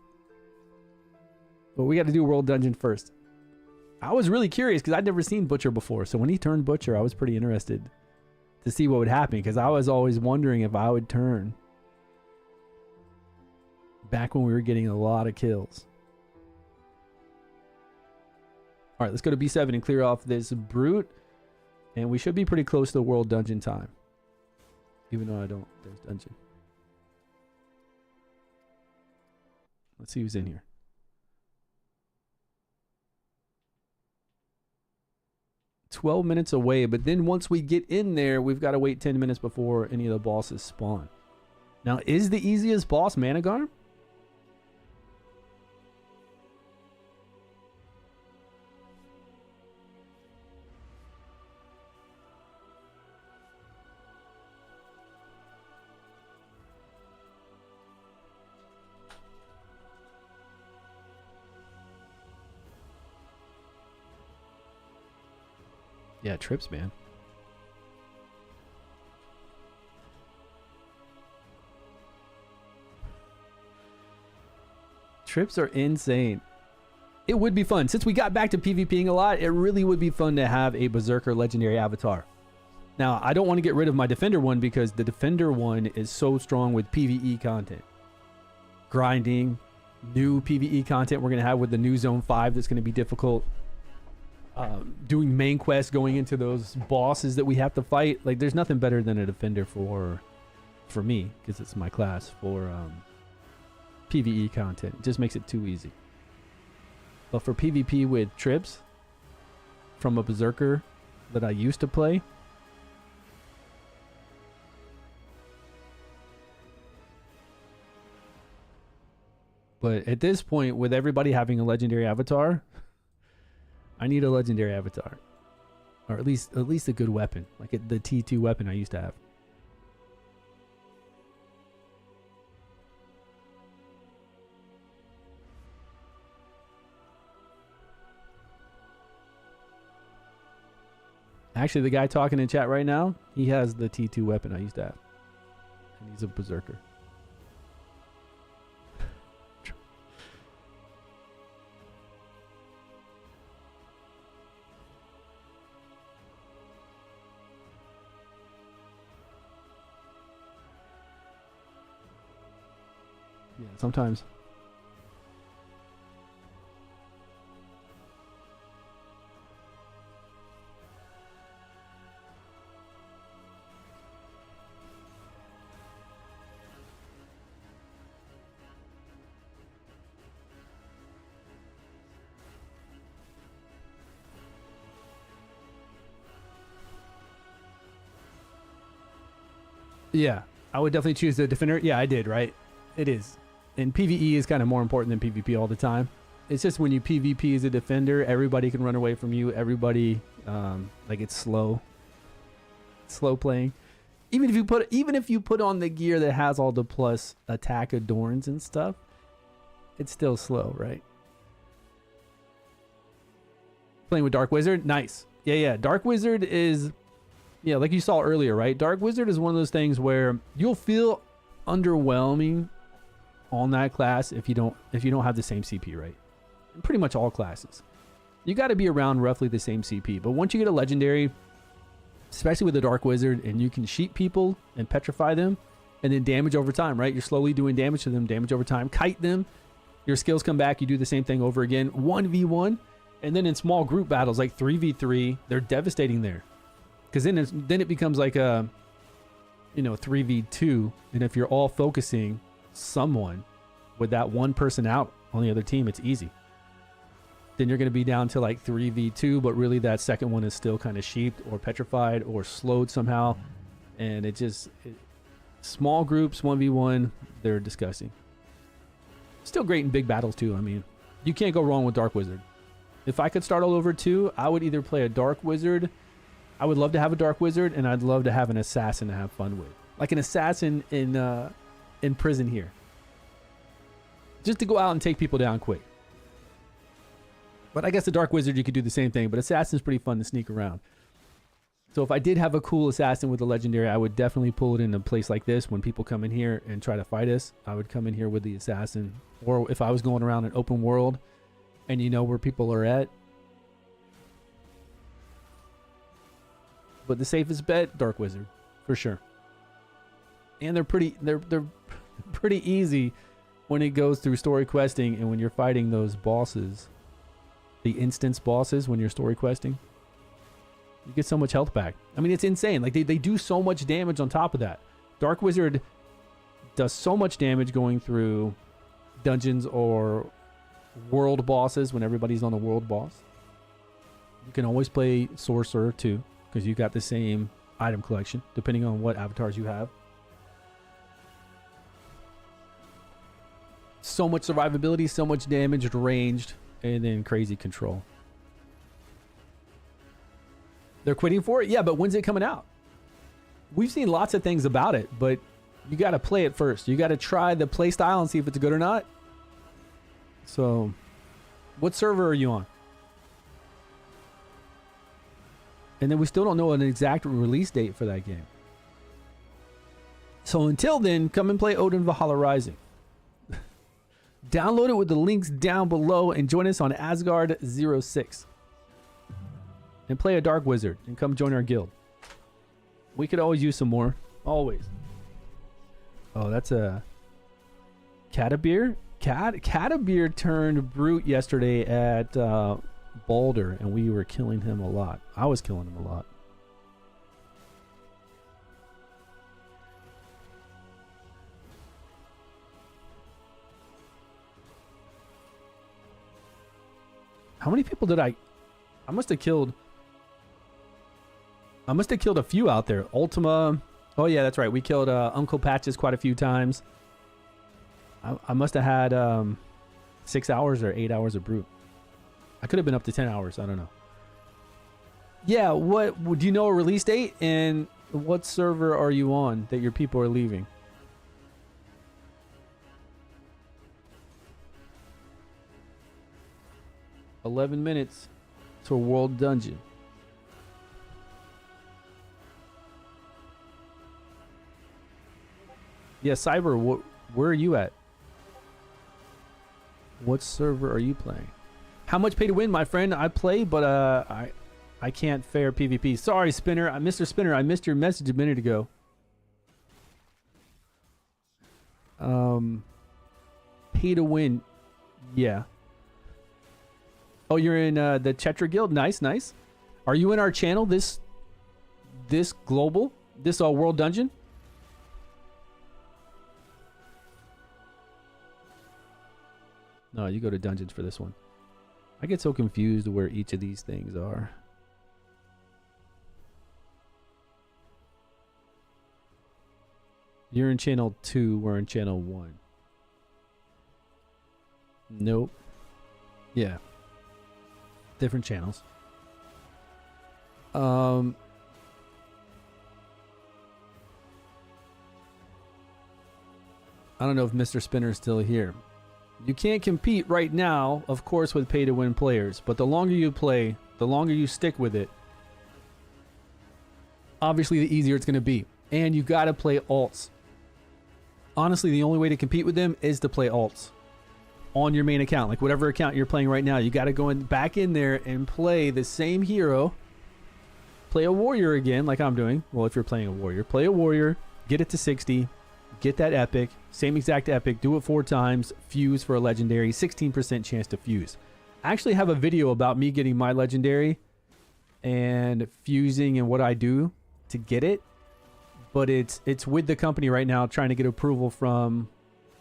But we got to do World Dungeon first. I was really curious because I'd never seen Butcher before. So when he turned Butcher, I was pretty interested to see what would happen, because I was always wondering if I would turn back when we were getting a lot of kills. All right, let's go to B7 and clear off this brute. And we should be pretty close to the World Dungeon time. Even though I don't, there's dungeon. Let's see who's in here. "12 minutes away, but then once we get in there, we've got to wait 10 minutes before any of the bosses spawn." Now, is the easiest boss Managarm? Yeah, trips, man. Trips are insane. It would be fun. Since we got back to PvPing a lot, it really would be fun to have a Berserker Legendary Avatar. Now, I don't want to get rid of my Defender one because the Defender one is so strong with PvE content. grinding, new PvE content we're going to have with the new Zone 5 that's going to be difficult. Doing main quests, going into those bosses that we have to fight. Like, there's nothing better than a defender for me, because it's my class, for PvE content. It just makes it too easy. But for PvP with trips from a berserker that I used to play, but at this point, with everybody having a legendary avatar, I need a legendary avatar, or at least a good weapon, like the T2 weapon I used to have. Actually, the guy talking in chat right now, he has the T2 weapon I used to have, and he's a berserker. Yeah, sometimes. Yeah, I would definitely choose the defender. Yeah, I did, right? It is. And PvE is kind of more important than PvP all the time. It's just when you PvP as a defender, everybody can run away from you. Everybody, like, it's slow playing. Even if you put on the gear that has all the plus attack adorns and stuff, it's still slow, right? Playing with Dark Wizard, nice. Yeah. Dark Wizard is, yeah, like you saw earlier, right? Dark Wizard is one of those things where you'll feel underwhelming on that class if you don't have the same CP, right? In pretty much all classes, you got to be around roughly the same CP. But once you get a legendary, especially with the Dark Wizard, and you can sheep people and petrify them, and then damage over time, right? You're slowly doing damage to them, damage over time, kite them. Your skills come back. You do the same thing over again, 1v1, and then in small group battles like 3v3, they're devastating there, because then it becomes like a 3v2, and if you're all focusing someone with that one person out on the other team, it's easy. Then you're going to be down to like 3v2, but really that second one is still kind of sheeped or petrified or slowed somehow, and small groups 1v1, they're disgusting. Still great in big battles too. I mean, you can't go wrong with Dark Wizard. If I could start all over too, I would either play a Dark Wizard. I would love to have a Dark Wizard, and I'd love to have an assassin to have fun with, like an assassin in prison here, just to go out and take people down quick. But I guess the Dark Wizard, you could do the same thing, but assassin's pretty fun to sneak around. So if I did have a cool assassin with a legendary, I would definitely pull it in a place like this. When people come in here and try to fight us, I would come in here with the assassin. Or if I was going around an open world and you know where people are at. But the safest bet, Dark Wizard, for sure. And they're pretty easy when it goes through story questing, and when you're fighting those bosses, the instance bosses, when you're story questing, you get so much health back. I mean, it's insane. Like, they do so much damage on top of that. Dark Wizard does so much damage going through dungeons or world bosses when everybody's on the world boss. You can always play Sorcerer too, because you got the same item collection, depending on what avatars you have. So much survivability, so much damage, ranged, and then crazy control. They're quitting for it? Yeah, but when's it coming out? We've seen lots of things about it, but you got to play it first. You got to try the play style and see if it's good or not. So, what server are you on? And then we still don't know an exact release date for that game. So until then, come and play Odin Valhalla Rising. Download it with the links down below and join us on Asgard 06. And play a Dark Wizard and come join our guild. We could always use some more. Always. Oh, that's a Catabir? Catabir turned brute yesterday at Boulder, and we were killing him a lot. I was killing him a lot. How many people did I must have killed a few out there. Ultima. Oh yeah, that's right. We killed Uncle Patches quite a few times. I must have had 6 hours or 8 hours of brute. I could have been up to 10 hours. I don't know. Yeah, do you know a release date, and what server are you on that your people are leaving? $11 minutes to a world dungeon. Yeah, Cyber, where are you at? What server are you playing? How much pay to win, my friend? I play, but I can't fare PvP. Sorry, Spinner. Mr. Spinner, I missed your message a minute ago. Pay to win. Yeah. Oh, you're in the Chetra Guild? Nice, nice. Are you in our channel, this global, this world dungeon? No, you go to dungeons for this one. I get so confused where each of these things are. You're in channel 2, we're in channel 1. Nope. Yeah. Different channels. I don't know if Mr. Spinner is still here. You can't compete right now, of course, with pay-to-win players, but the longer you play, the longer you stick with it, obviously the easier it's going to be. And you got to play alts. Honestly, the only way to compete with them is to play alts on your main account. Like whatever account you're playing right now, you got to go back in there and play the same hero. Play a warrior again, like I'm doing. Well, if you're playing a warrior, play a warrior, get it to 60, get that epic, same exact epic, do it 4 times, fuse for a legendary, 16% chance to fuse. I actually have a video about me getting my legendary and fusing and what I do to get it, but it's with the company right now trying to get approval from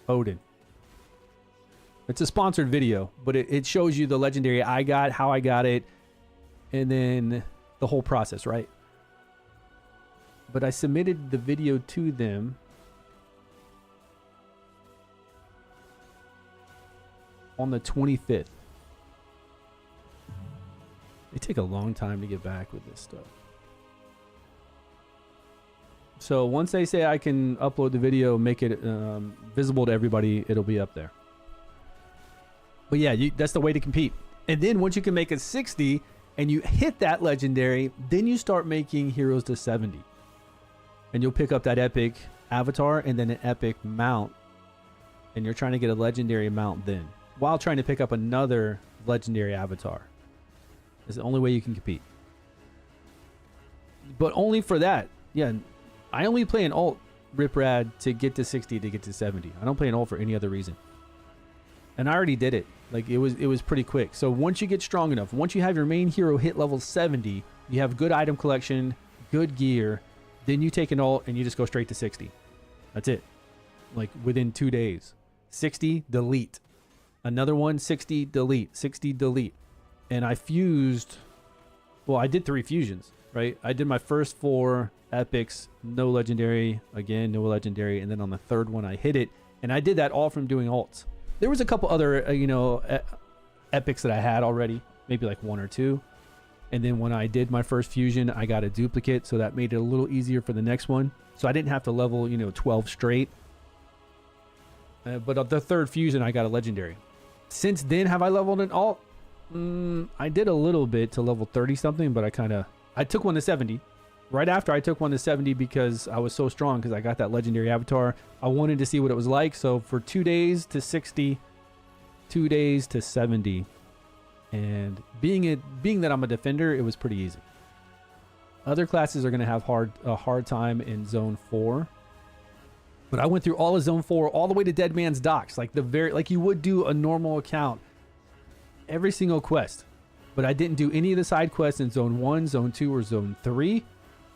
Odin. It's a sponsored video, but it shows you the legendary I got, how I got it, and then the whole process, right? But I submitted the video to them on the 25th. They take a long time to get back with this stuff. So once they say I can upload the video, make it visible to everybody, it'll be up there. But yeah, that's the way to compete. And then once you can make a 60 and you hit that legendary, then you start making heroes to 70. And you'll pick up that epic avatar and then an epic mount. And you're trying to get a legendary mount then, while trying to pick up another legendary avatar. It's the only way you can compete. But only for that. Yeah, I only play an alt Riprad to get to 60 to get to 70. I don't play an alt for any other reason. And I already did it. Like it was pretty quick. So once you get strong enough, once you have your main hero hit level 70, you have good item collection, good gear, then you take an alt and you just go straight to 60. That's it. Like within 2 days. 60, delete. Another one, 60, delete. 60, delete. And I fused. Well, I did 3 fusions, right? I did my first 4 epics, no legendary, again, no legendary. And then on the 3rd one, I hit it. And I did that all from doing alts. There was a couple other, epics that I had already, maybe like 1 or 2. And then when I did my first fusion, I got a duplicate. So that made it a little easier for the next one. So I didn't have to level, 12 straight. But the 3rd fusion, I got a legendary. Since then, have I leveled an alt? I did a little bit to level 30 something, but I took one to 70. Right after I took one to 70 because I was so strong because I got that legendary avatar. I wanted to see what it was like. So for 2 days to 60, 2 days to 70. And being that I'm a defender, it was pretty easy. Other classes are going to have a hard time in zone 4. But I went through all of Zone 4, all the way to Dead Man's Docks, like you would do a normal account. Every single quest. But I didn't do any of the side quests in Zone 1, Zone 2, or Zone 3.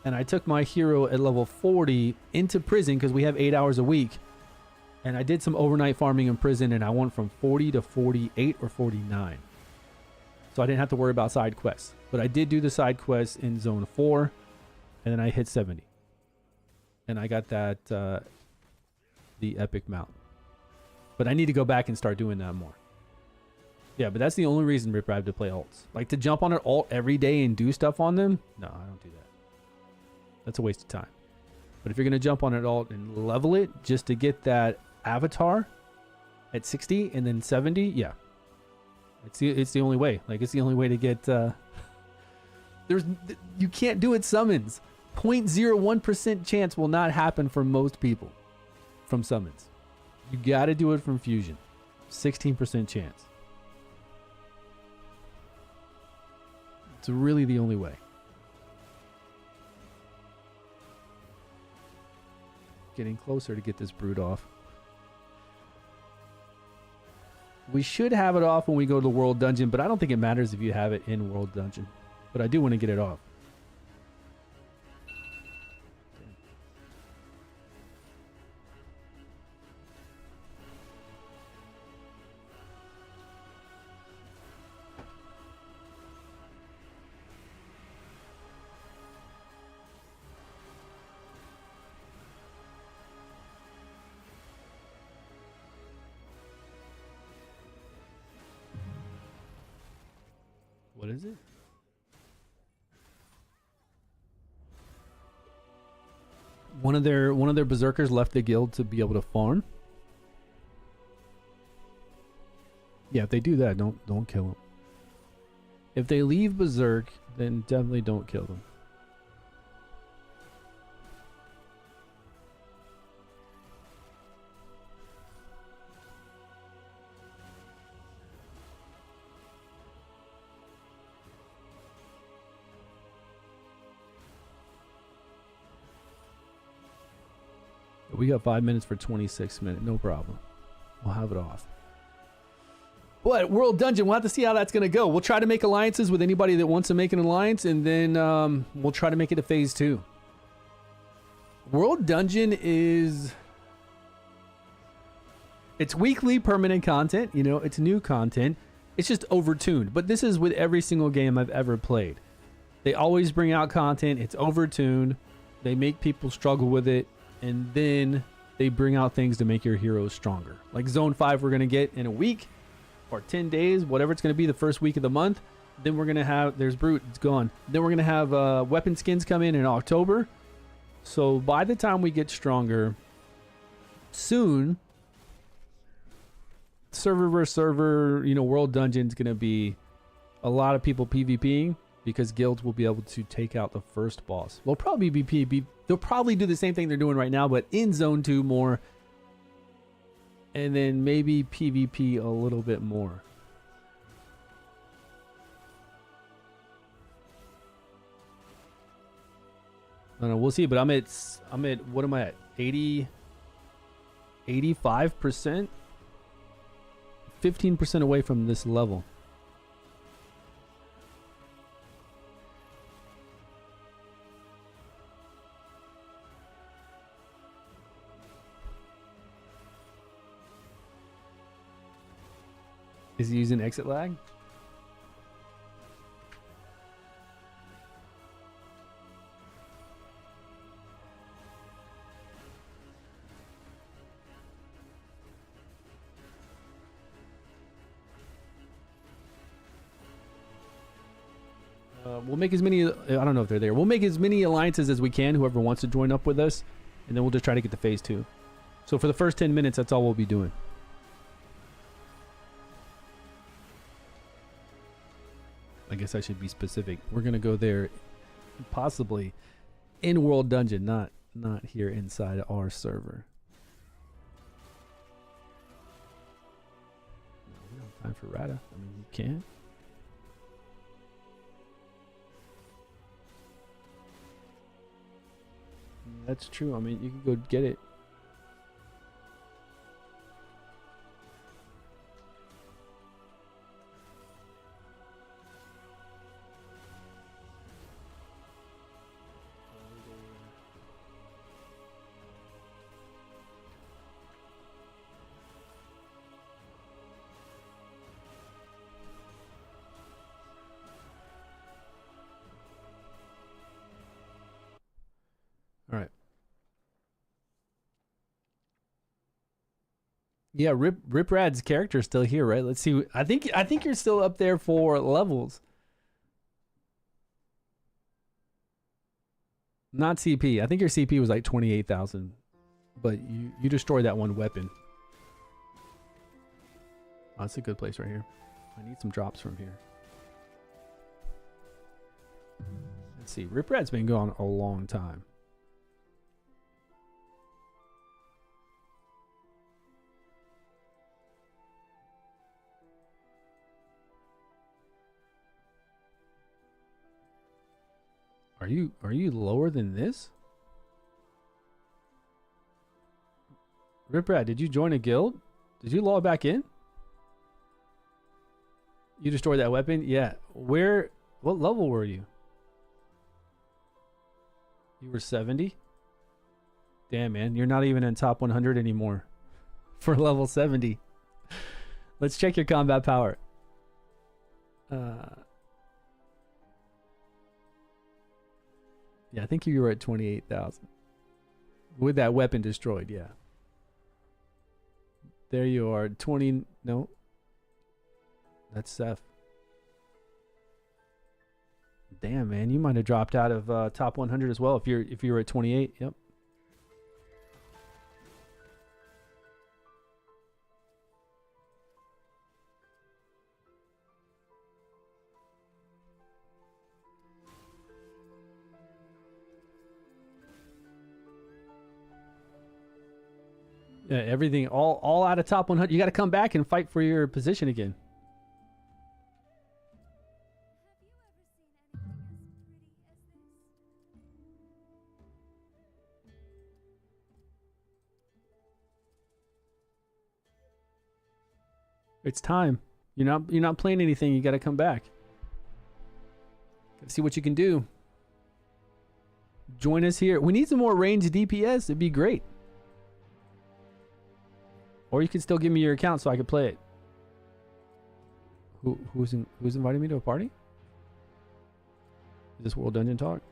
And I took my hero at level 40 into prison because we have 8 hours a week. And I did some overnight farming in prison, and I went from 40 to 48 or 49. So I didn't have to worry about side quests. But I did do the side quests in Zone 4, and then I hit 70. And I got that, the epic mount. But I need to go back and start doing that more. Yeah, but that's the only reason, Ripper, I have to play alts. Like, to jump on an alt every day and do stuff on them? No, I don't do that. That's a waste of time. But if you're going to jump on an alt and level it just to get that avatar at 60 and then 70, yeah. It's the only way. Like, it's the only way to get... you can't do it summons. 0.01% chance will not happen for most people from summons. You got to do it from fusion. 16% chance. It's really the only way. Getting closer to get this brood off. We should have it off when we go to the World Dungeon, but I don't think it matters if you have it in World Dungeon. But I do want to get it off. What is it? One of their berserkers left the guild to be able to farm. Yeah, if they do that, don't kill them. If they leave berserk, then definitely don't kill them. We got 5 minutes for 26 minutes. No problem. We'll have it off. But World Dungeon, we'll have to see how that's going to go. We'll try to make alliances with anybody that wants to make an alliance, and then we'll try to make it a phase 2. World Dungeon is... It's weekly permanent content. You know, it's new content. It's just overtuned. But this is with every single game I've ever played. They always bring out content. It's overtuned. They make people struggle with it. And then they bring out things to make your heroes stronger. Like Zone 5 we're going to get in a week or 10 days, whatever it's going to be the first week of the month. Then we're going to have, there's Brute, it's gone. Then we're going to have weapon skins come in October. So by the time we get stronger, soon, server versus server, you know, World Dungeon's going to be a lot of people PvPing. Because guilds will be able to take out the first boss. They'll probably be PvP. They'll probably do the same thing they're doing right now, but in Zone 2 more. And then maybe PvP a little bit more. I don't know. We'll see. But I'm at what am I at? 85%? 15% away from this level. Is he using exit lag? We'll make as many, I don't know if they're there. We'll make as many alliances as we can, whoever wants to join up with us. And then we'll just try to get to phase 2. So for the first 10 minutes, that's all we'll be doing. I guess I should be specific. We're going to go there possibly in World Dungeon, not here inside our server. We don't have time for Rata. I mean, you can. That's true. I mean, you can go get it. Yeah, Riprad's character is still here, right? Let's see. I think you're still up there for levels. Not CP. I think your CP was like 28,000, but you destroyed that one weapon. Oh, that's a good place right here. I need some drops from here. Let's see. Riprad's been gone a long time. Are you lower than this? Riprad, did you join a guild? Did you log back in? You destroyed that weapon? Yeah. What level were you? You were 70? Damn, man. You're not even in top 100 anymore for level 70. Let's check your combat power. Yeah, I think you were at 28,000. With that weapon destroyed, yeah. There you are. 20... No. That's Seth. Damn, man. You might have dropped out of top 100 as well if you were at 28. Yep. Yeah, everything all out of top 100. You got to come back and fight for your position again. It's time. You're not playing anything. You got to come back. Got to see what you can do. Join us here. We need some more ranged DPS. It'd be great. Or you can still give me your account so I can play it. Who's inviting me to a party? Is this World Dungeon Talk?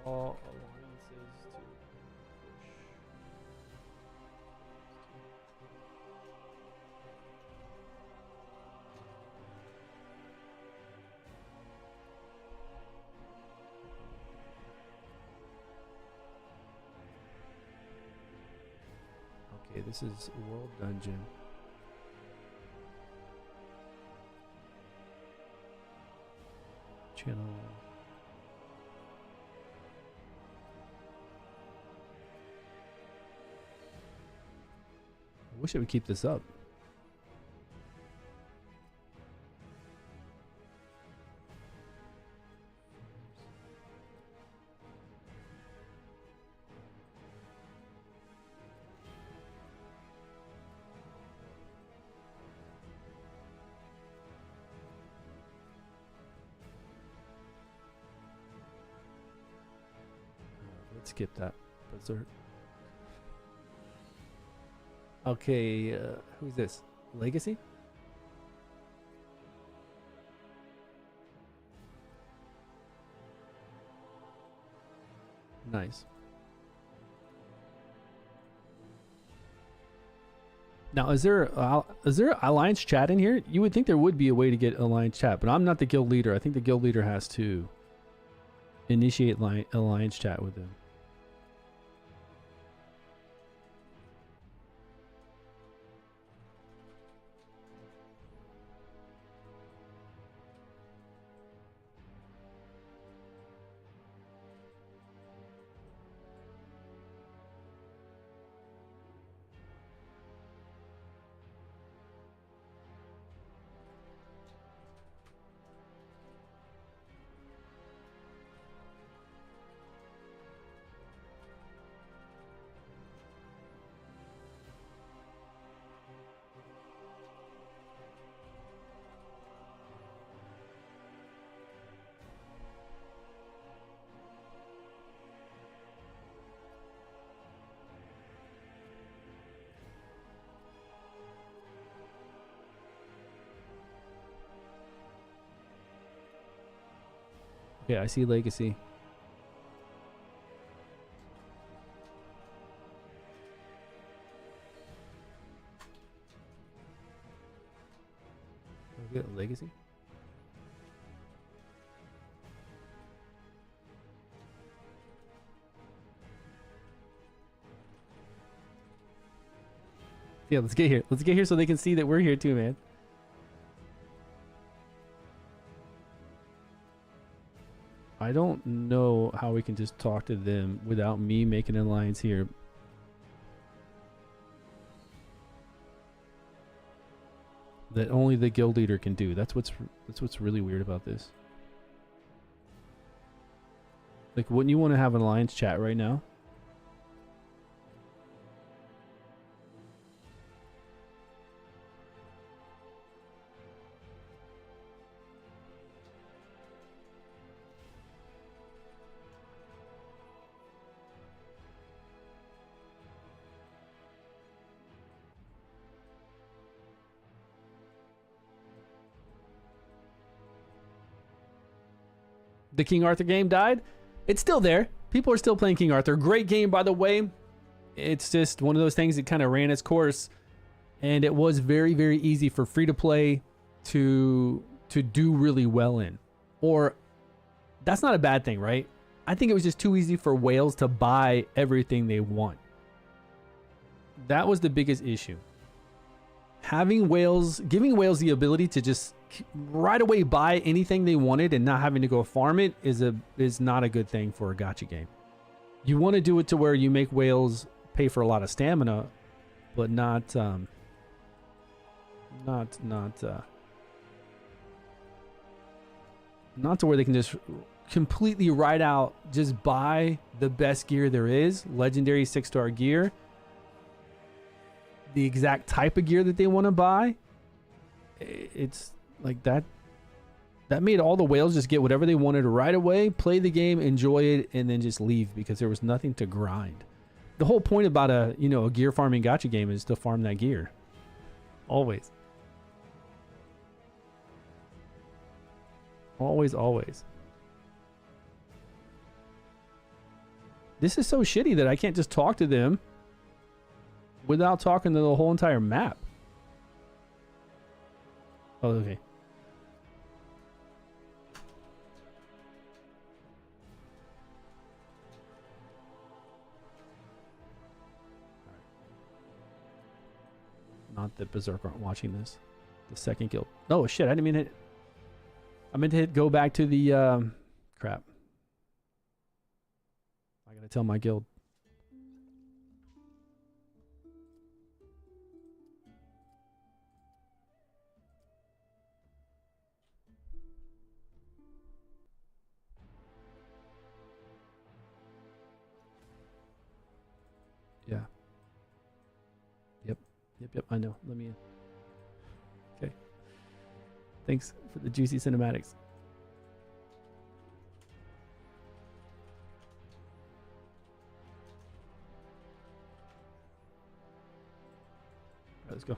All alliances to Okay, this is World Dungeon. Channel. I wish I would keep this up. Let's skip that. Berserk. Okay, who's this? Legacy? Nice. Now, is there alliance chat in here? You would think there would be a way to get alliance chat, but I'm not the guild leader. I think the guild leader has to initiate alliance chat with them. Okay, I see Legacy. Yeah, let's get here. Let's get here so they can see that we're here too, man. I don't know how we can just talk to them without me making an alliance here. That only the guild leader can do. That's what's really weird about this. Like, wouldn't you want to have an alliance chat right now? The King Arthur game died. It's still there. People are still playing King Arthur. Great game, by the way. It's just one of those things that kind of ran its course, and it was very, very easy for free to play to do really well in. Or that's not a bad thing, right? I think it was just too easy for whales to buy everything they want. That was the biggest issue. Having whales, giving whales the ability to just right away buy anything they wanted and not having to go farm it is not a good thing for a gacha game. You want to do it to where you make whales pay for a lot of stamina, but not to where they can just completely write out, just buy the best gear there is, legendary 6-star gear, the exact type of gear that they want to buy. It's like that made all the whales just get whatever they wanted right away, play the game, enjoy it, and then just leave because there was nothing to grind. The whole point about a gear farming gacha game is to farm that gear. Always. Always. This is so shitty that I can't just talk to them without talking to the whole entire map. Oh, okay. Not that Berserk aren't watching this. The second guild. Oh shit! I didn't mean it. I meant to hit go back to the crap. I gotta tell my guild. Yeah. Yep. I know. Let me in. Okay. Thanks for the juicy cinematics. All right, let's go.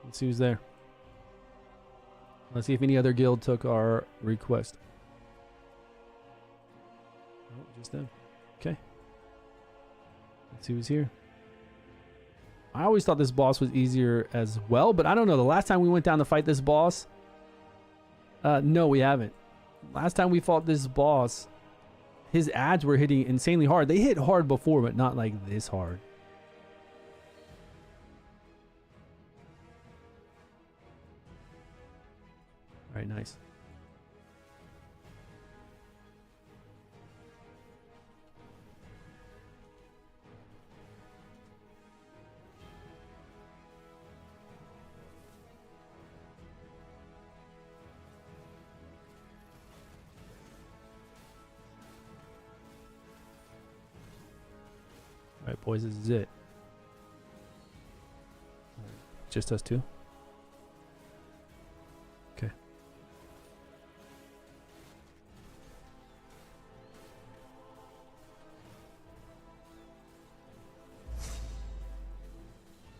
Let's see who's there. Let's see if any other guild took our request. Oh, just them. Okay. Let's see who's here. I always thought this boss was easier as well, but I don't know. The last time we went down to fight this boss, no, we haven't. Last time we fought this boss, his ads were hitting insanely hard. They hit hard before, but not like this hard. All right, nice. All right, boys, this is it. All right, just us two? Okay.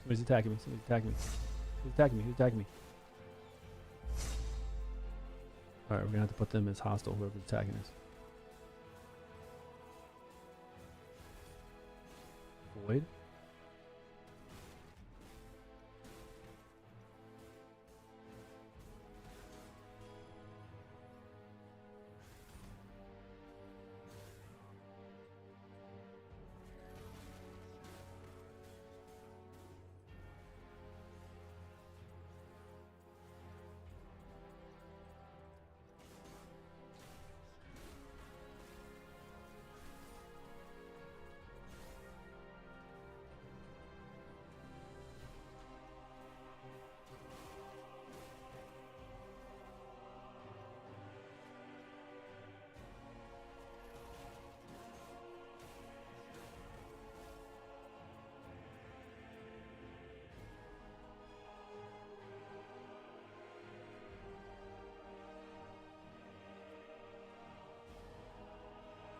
Somebody's attacking me. Somebody's attacking me. Who's attacking me? Who's attacking me? Alright, we're gonna have to put them as hostile, whoever's attacking us. Void?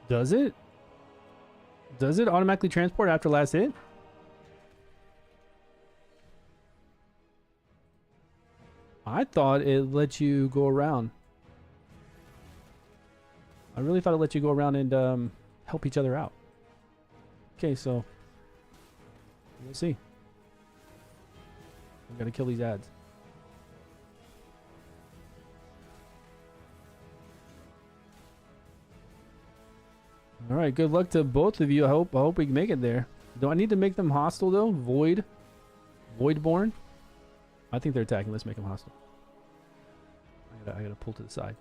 Does it? Does it automatically transport after last hit? I thought it let you go around. I really thought it let you go around and help each other out. Okay, so we'll see. We gotta kill these ads. All right, good luck to both of you. I hope we can make it there. Do I need to make them hostile though? Voidborn. I think they're attacking. Let's make them hostile. I gotta pull to the side.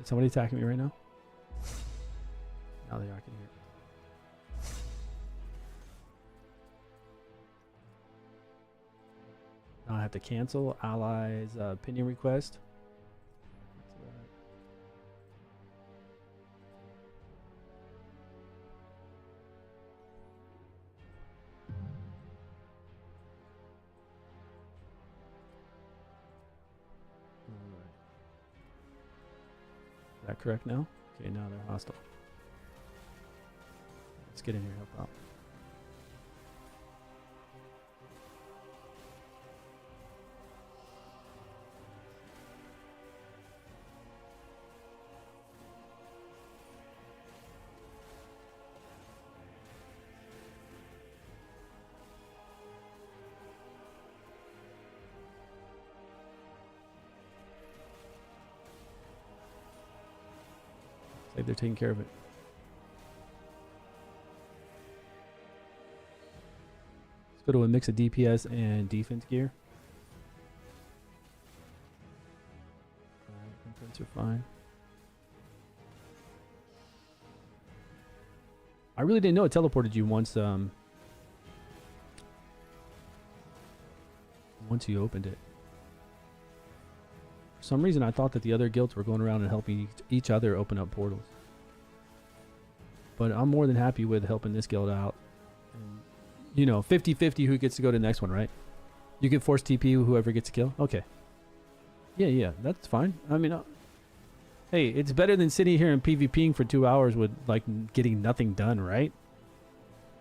Is somebody attacking me right now? Now they are. I can hear it. Now I have to cancel allies opinion request. Is that correct now? Okay, now they're hostile. Let's get in here, help out. Like they're taking care of it. Let's go to a mix of DPS and defense gear. Alright, imprints are fine. I really didn't know it teleported you once you opened it. For some reason, I thought that the other guilds were going around and helping each other open up portals. But I'm more than happy with helping this guild out. And, you know, 50-50 who gets to go to the next one, right? You can force TP whoever gets a kill? Okay. Yeah, that's fine. I mean, hey, it's better than sitting here and PvPing for 2 hours with, like, getting nothing done, right?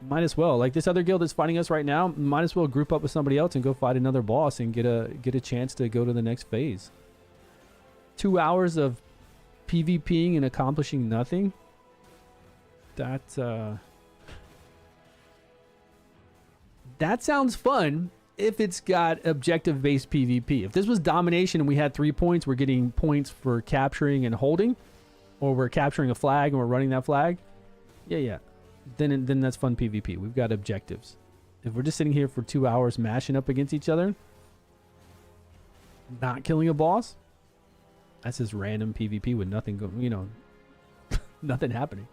Might as well. Like, this other guild that's fighting us right now, might as well group up with somebody else and go fight another boss and get a chance to go to the next phase. 2 hours of PvPing and accomplishing nothing. That sounds fun if it's got objective-based PvP. If this was domination and we had 3 points, we're getting points for capturing and holding, or we're capturing a flag and we're running that flag. Yeah. Then that's fun PvP. We've got objectives. If we're just sitting here for 2 hours mashing up against each other, not killing a boss, that's just random PvP with nothing going, you know, nothing happening.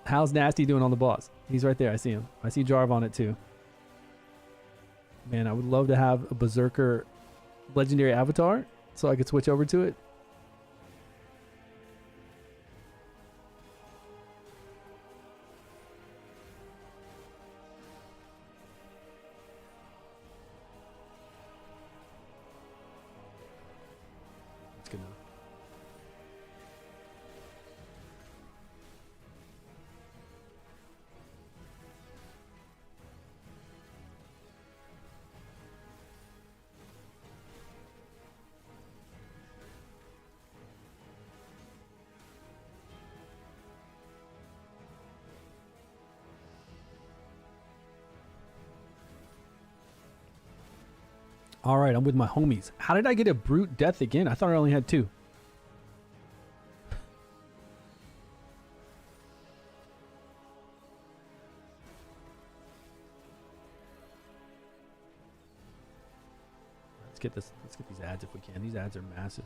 How's Nasty doing on the boss? He's right there. I see him. I see Jarv on it too. Man, I would love to have a Berserker legendary avatar so I could switch over to it. Good enough. All right, I'm with my homies. How did I get a brute death again? I thought I only had 2. Let's get these ads if we can. These ads are massive.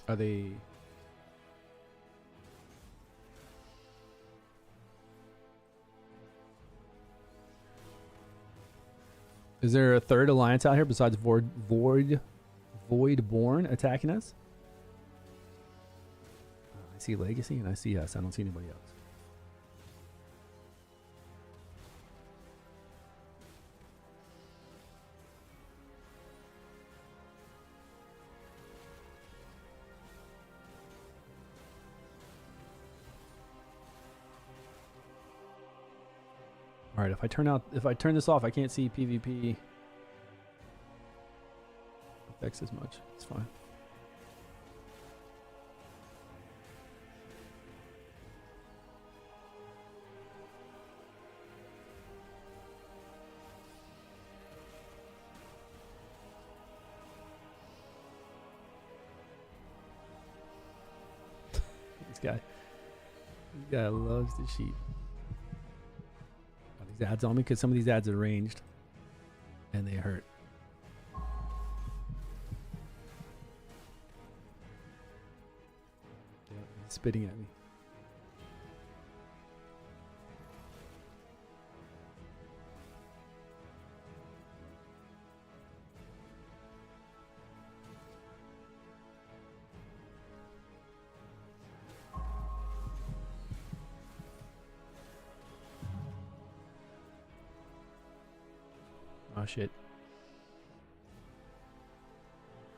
Are they... Is there a third alliance out here besides Voidborn attacking us? I see Legacy and I see us. I don't see anybody else. All right, if I turn this off, I can't see PvP effects as much. It's fine. This guy loves the sheep. These ads on me because some of these ads are ranged and they hurt. Yeah, he's spitting at me. Oh shit.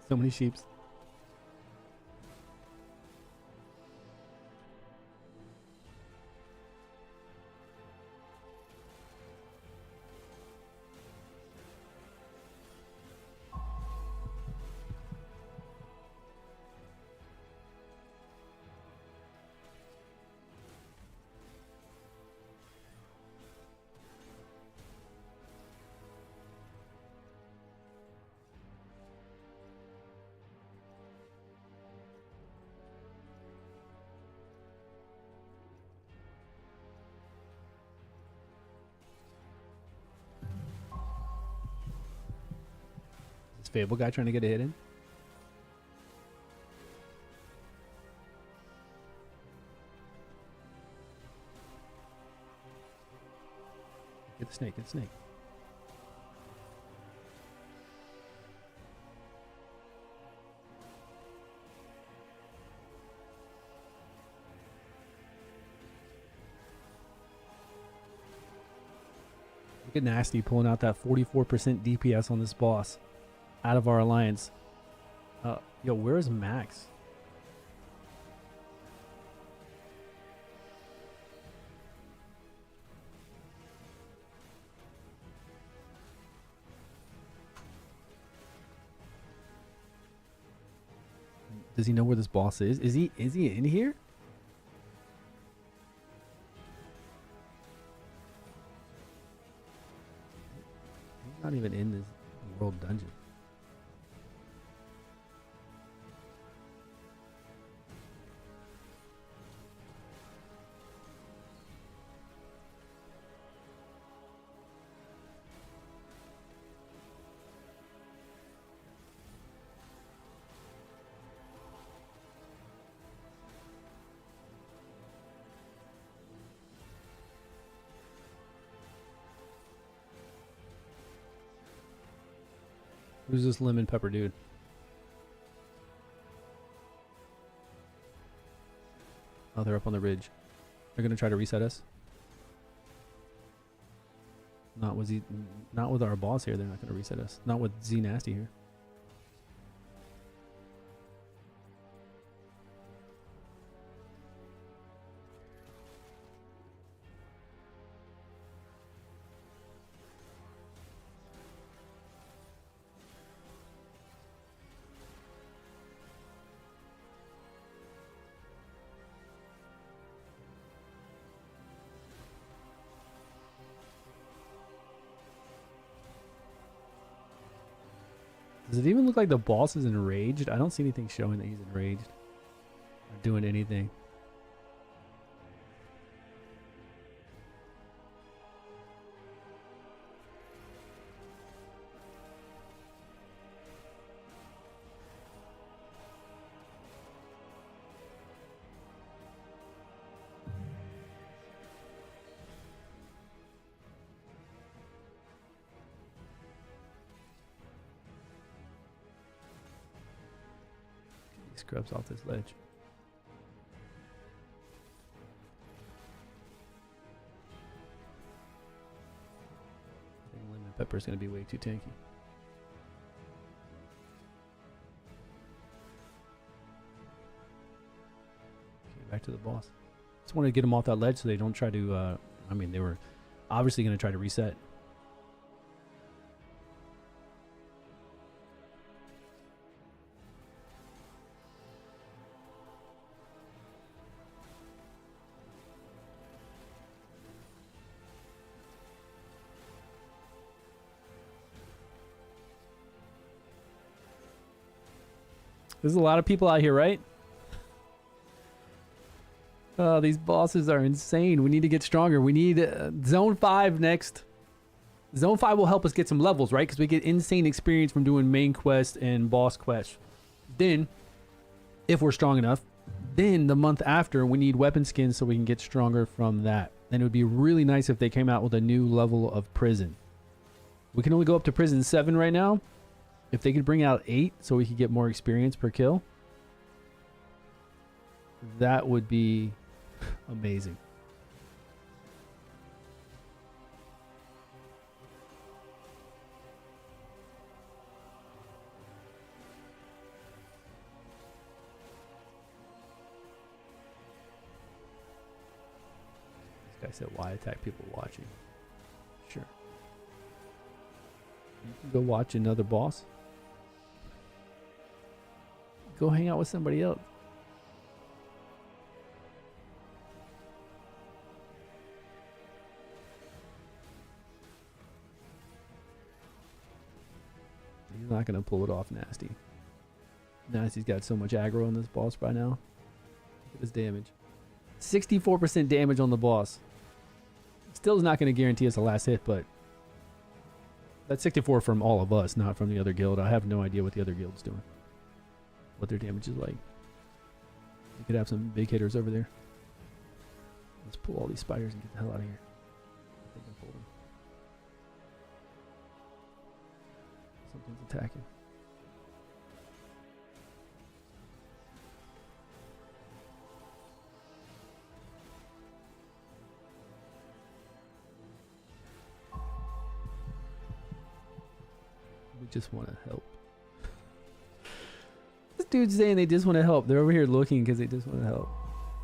So many sheeps. Fable guy trying to get a hit in. Get the snake, get the snake. Look at Nasty pulling out that 44% DPS on this boss. Out of our alliance. Yo, where's Max? Does he know where this boss is? Is he in here? He's not even in this world dungeon. Who's this lemon pepper dude? Oh, they're up on the ridge. They're gonna try to reset us. Not with our boss here. They're not gonna reset us. Not with Z Nasty here. Does it even look like the boss is enraged? I don't see anything showing that he's enraged or doing anything. these scrubs off this ledge. I think lemon pepper is going to be way too tanky. Okay, back to the boss. Just wanted to get them off that ledge so they don't try to, I mean, they were obviously going to try to reset. There's a lot of people out here, right? Oh, these bosses are insane. We need to get stronger. We need Zone 5 next. Zone 5 will help us get some levels, right? Because we get insane experience from doing main quest and boss quest. Then, if we're strong enough, then the month after, we need weapon skins so we can get stronger from that. And it would be really nice if they came out with a new level of prison. We can only go up to prison 7 right now. If they could bring out 8 so we could get more experience per kill, that would be amazing. This guy said, why attack people watching? Sure. You can go watch another boss. Go hang out with somebody else. He's not going to pull it off nasty. Nasty's got so much aggro on this boss by now. Look at his damage. 64% damage on the boss. Still is not going to guarantee us a last hit, but that's 64 from all of us, not from the other guild. I have no idea what the other guild's doing. What their damage is like. You could have some big hitters over there. Let's pull all these spiders and get the hell out of here. I think I pulled them. Something's attacking. We just want to help. This dude's saying they just want to help. They're over here looking because they just want to help.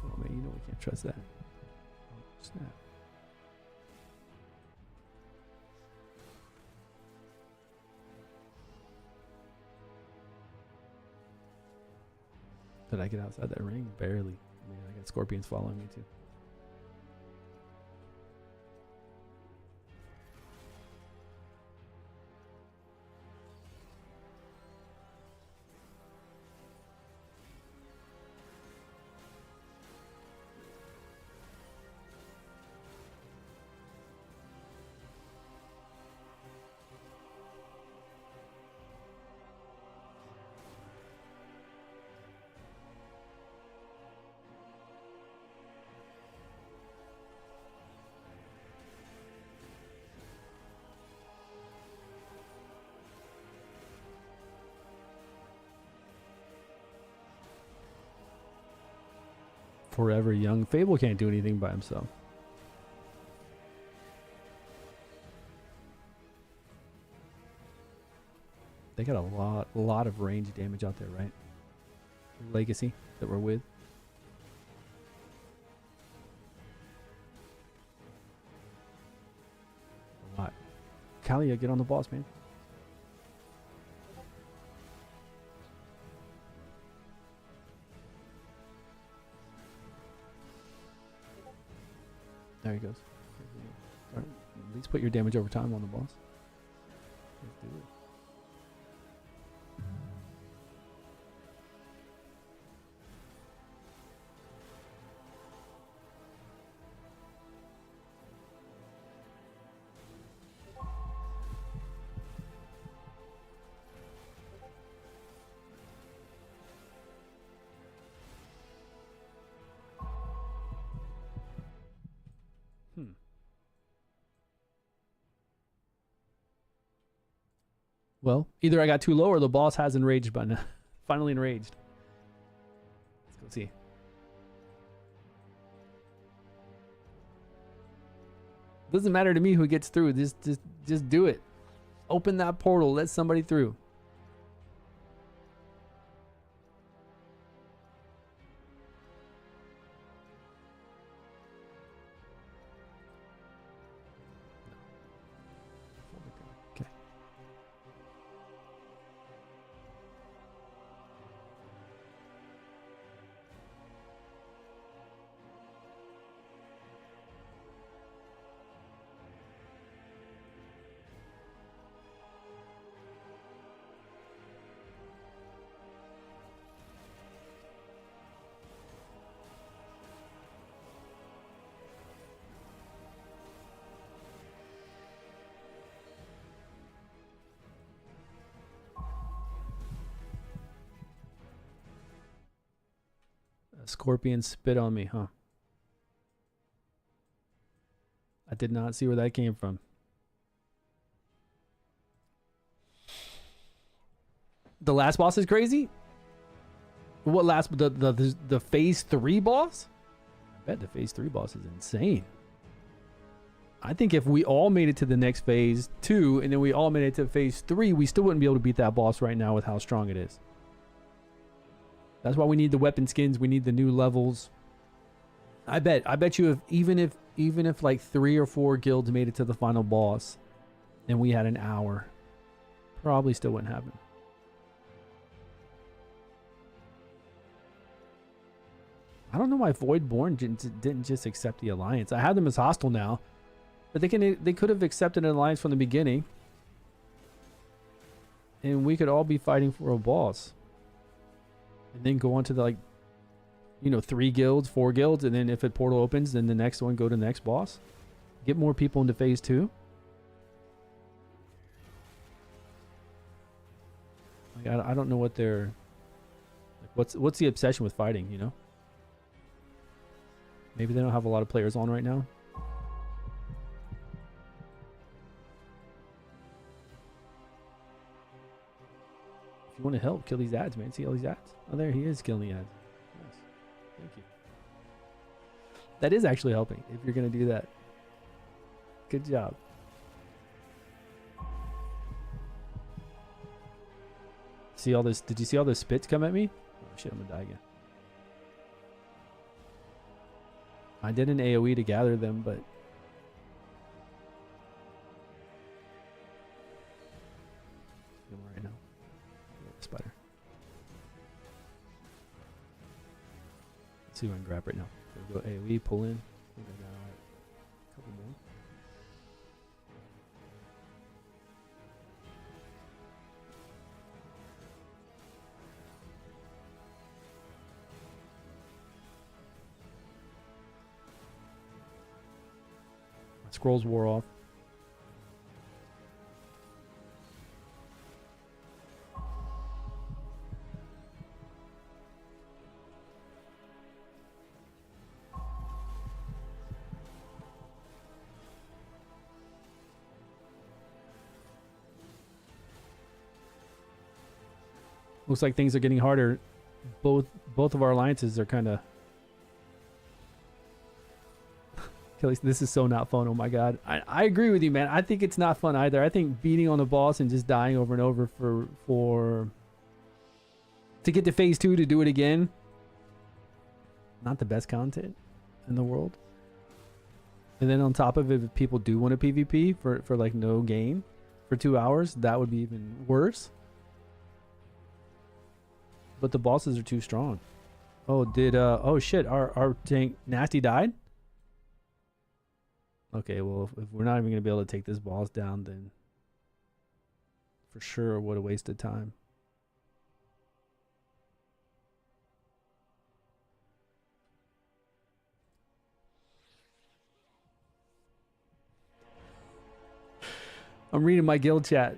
Come on, man. You know we can't trust that. Oh, snap. Did I get outside that ring? Barely. I mean, I got scorpions following me too. Forever young. Fable can't do anything by himself. They got a lot of range damage out there, right? Legacy that we're with. A lot. Kalia, get on the boss, man. There he goes. Right. At least put your damage over time on the boss. Let's do it. Well, either I got too low or the boss has enraged by now. Finally enraged. go see. Doesn't matter to me who gets through. Just do it. Open that portal. Let somebody through. Okay. A scorpion spit on me, huh? I did not see where that came from. The last boss is crazy? What last? The phase 3 boss? I bet the phase 3 boss is insane. I think if we all made it to the next phase 2 and then we all made it to phase 3, we still wouldn't be able to beat that boss right now with how strong it is. That's why we need the weapon skins. We need the new levels. I bet you even if like 3 or 4 guilds made it to the final boss and we had an hour, probably still wouldn't happen. I don't know why Voidborn didn't just accept the alliance. I have them as hostile now, but they could have accepted an alliance from the beginning, and we could all be fighting for a boss, and then go on to the, like, you know, 3 guilds, 4 guilds, and then if a portal opens, then the next one go to the next boss. Get more people into phase 2. Like, I don't know what they're like. What's the obsession with fighting? You know. Maybe they don't have a lot of players on right now. If you want to help, kill these ads, man. See all these ads? Oh, there he is killing the ads. Nice. Thank you. That is actually helping if you're going to do that. Good job. See all this? Did you see all those spits come at me? Oh, shit, I'm going to die again. I did an AoE to gather them, but right now, spider. Let's see what I can grab right now. So go AoE, pull in. I think I got a couple more. Scrolls wore off. Looks like things are getting harder. Both of our alliances are kind of. This is so not fun. Oh my god. I agree with you, man. I think it's not fun either. I think beating on the boss and just dying over and over for to get to phase 2 to do it again. Not the best content in the world. And then on top of it, if people do want a PvP for like no gain for 2 hours, that would be even worse. But the bosses are too strong. Oh, oh shit, our tank Nasty died? Okay, well, if we're not even going to be able to take this boss down, then for sure what a waste of time. I'm reading my guild chat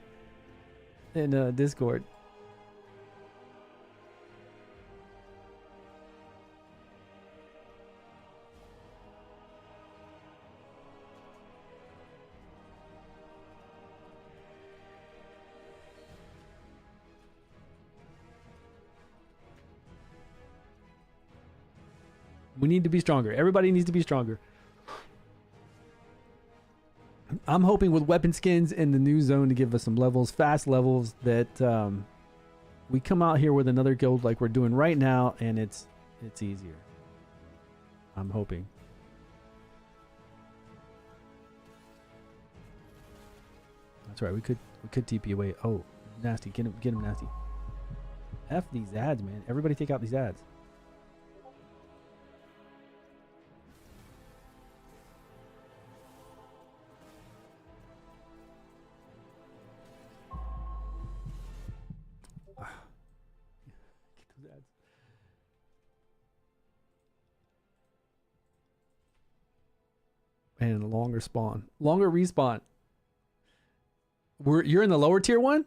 in Discord. We need to be stronger. Everybody needs to be stronger. I'm hoping with weapon skins in the new zone to give us some levels, fast levels, that we come out here with another guild like we're doing right now, and it's easier. I'm hoping. That's right. We could TP away. Oh, nasty. Get him, nasty. F these ads, man. Everybody take out these ads. Get those ads. And longer spawn. Longer respawn. You're in the lower tier one?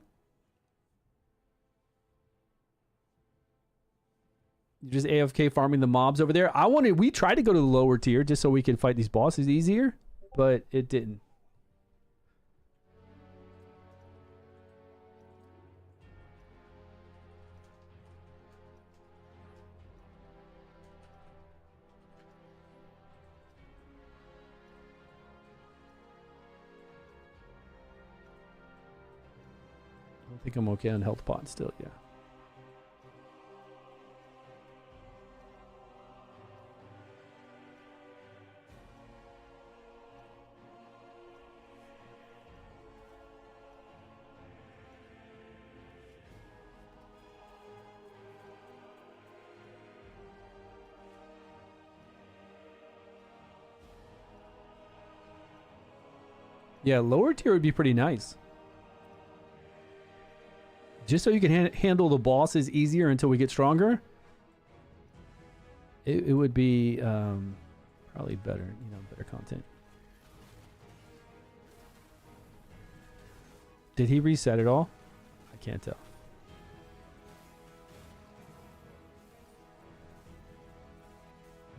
You're just AFK farming the mobs over there? We tried to go to the lower tier just so we could fight these bosses easier, but it didn't. I think I'm okay on health pot still, yeah. Yeah, lower tier would be pretty nice. Just so you can handle the bosses easier until we get stronger. It would be probably better, better content. Did he reset it all? I can't tell.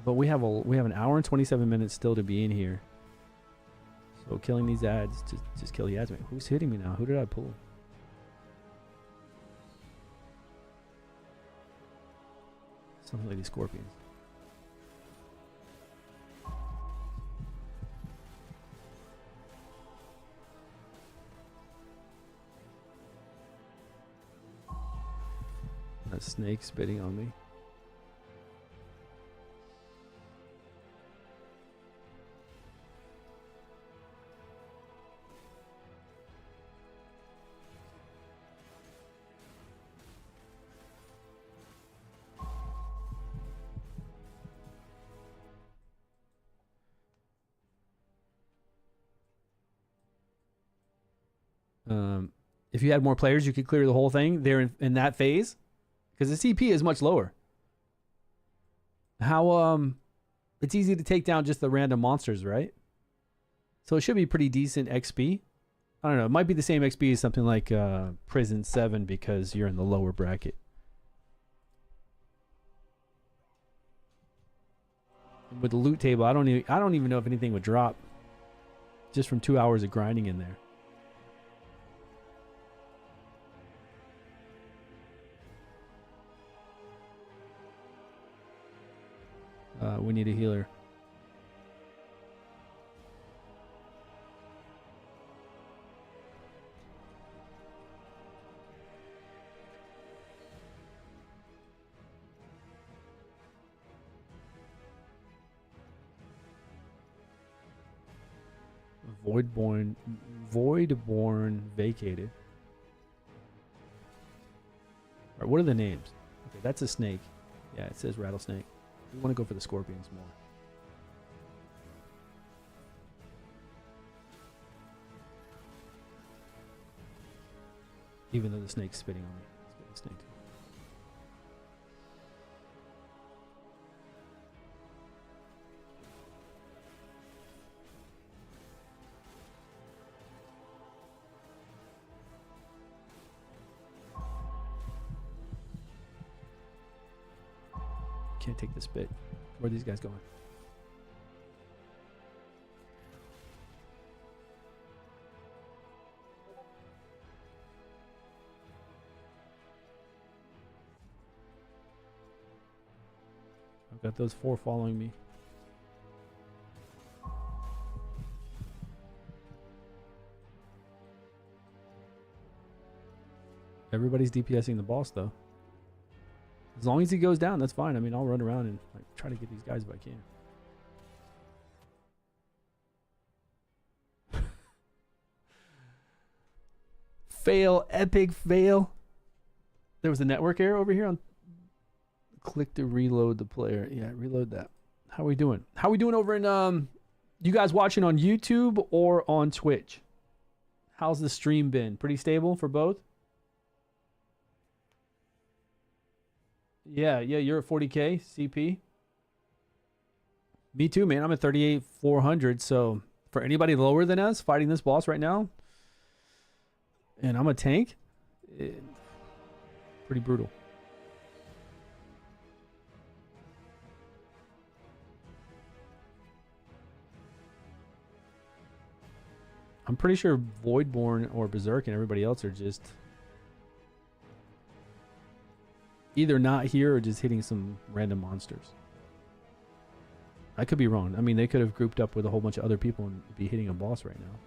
But we have an hour and 27 minutes still to be in here. So killing these ads, just kill the ads. Wait, who's hitting me now? Who did I pull? Something like these scorpions. That snake spitting on me. If you had more players, you could clear the whole thing there in that phase, because the CP is much lower. It's easy to take down just the random monsters, right? So it should be pretty decent XP. I don't know. It might be the same XP as something like Prison 7 because you're in the lower bracket. With the loot table, I don't even know if anything would drop just from 2 hours of grinding in there. We need a healer. Voidborn vacated. All right, what are the names? Okay, that's a snake. Yeah, it says rattlesnake. We want to go for the scorpions more. Even though the snake's spitting on me. Let's get the snake. Can't take the spit. Where are these guys going? I've got those 4 following me. Everybody's DPSing the boss though. As long as he goes down, that's fine. I mean, I'll run around and like try to get these guys if I can. Fail, epic fail. There was a network error over here on click to reload the player. Yeah, reload that. How are we doing? How are we doing over in you guys watching on YouTube or on Twitch? How's the stream been? Pretty stable for both? Yeah, you're at 40k CP. Me too, man. I'm at 38,400. So for anybody lower than us fighting this boss right now, and I'm a tank, pretty brutal. I'm pretty sure Voidborn or Berserk and everybody else are just either not here or just hitting some random monsters. I could be wrong. I mean, they could have grouped up with a whole bunch of other people and be hitting a boss right now.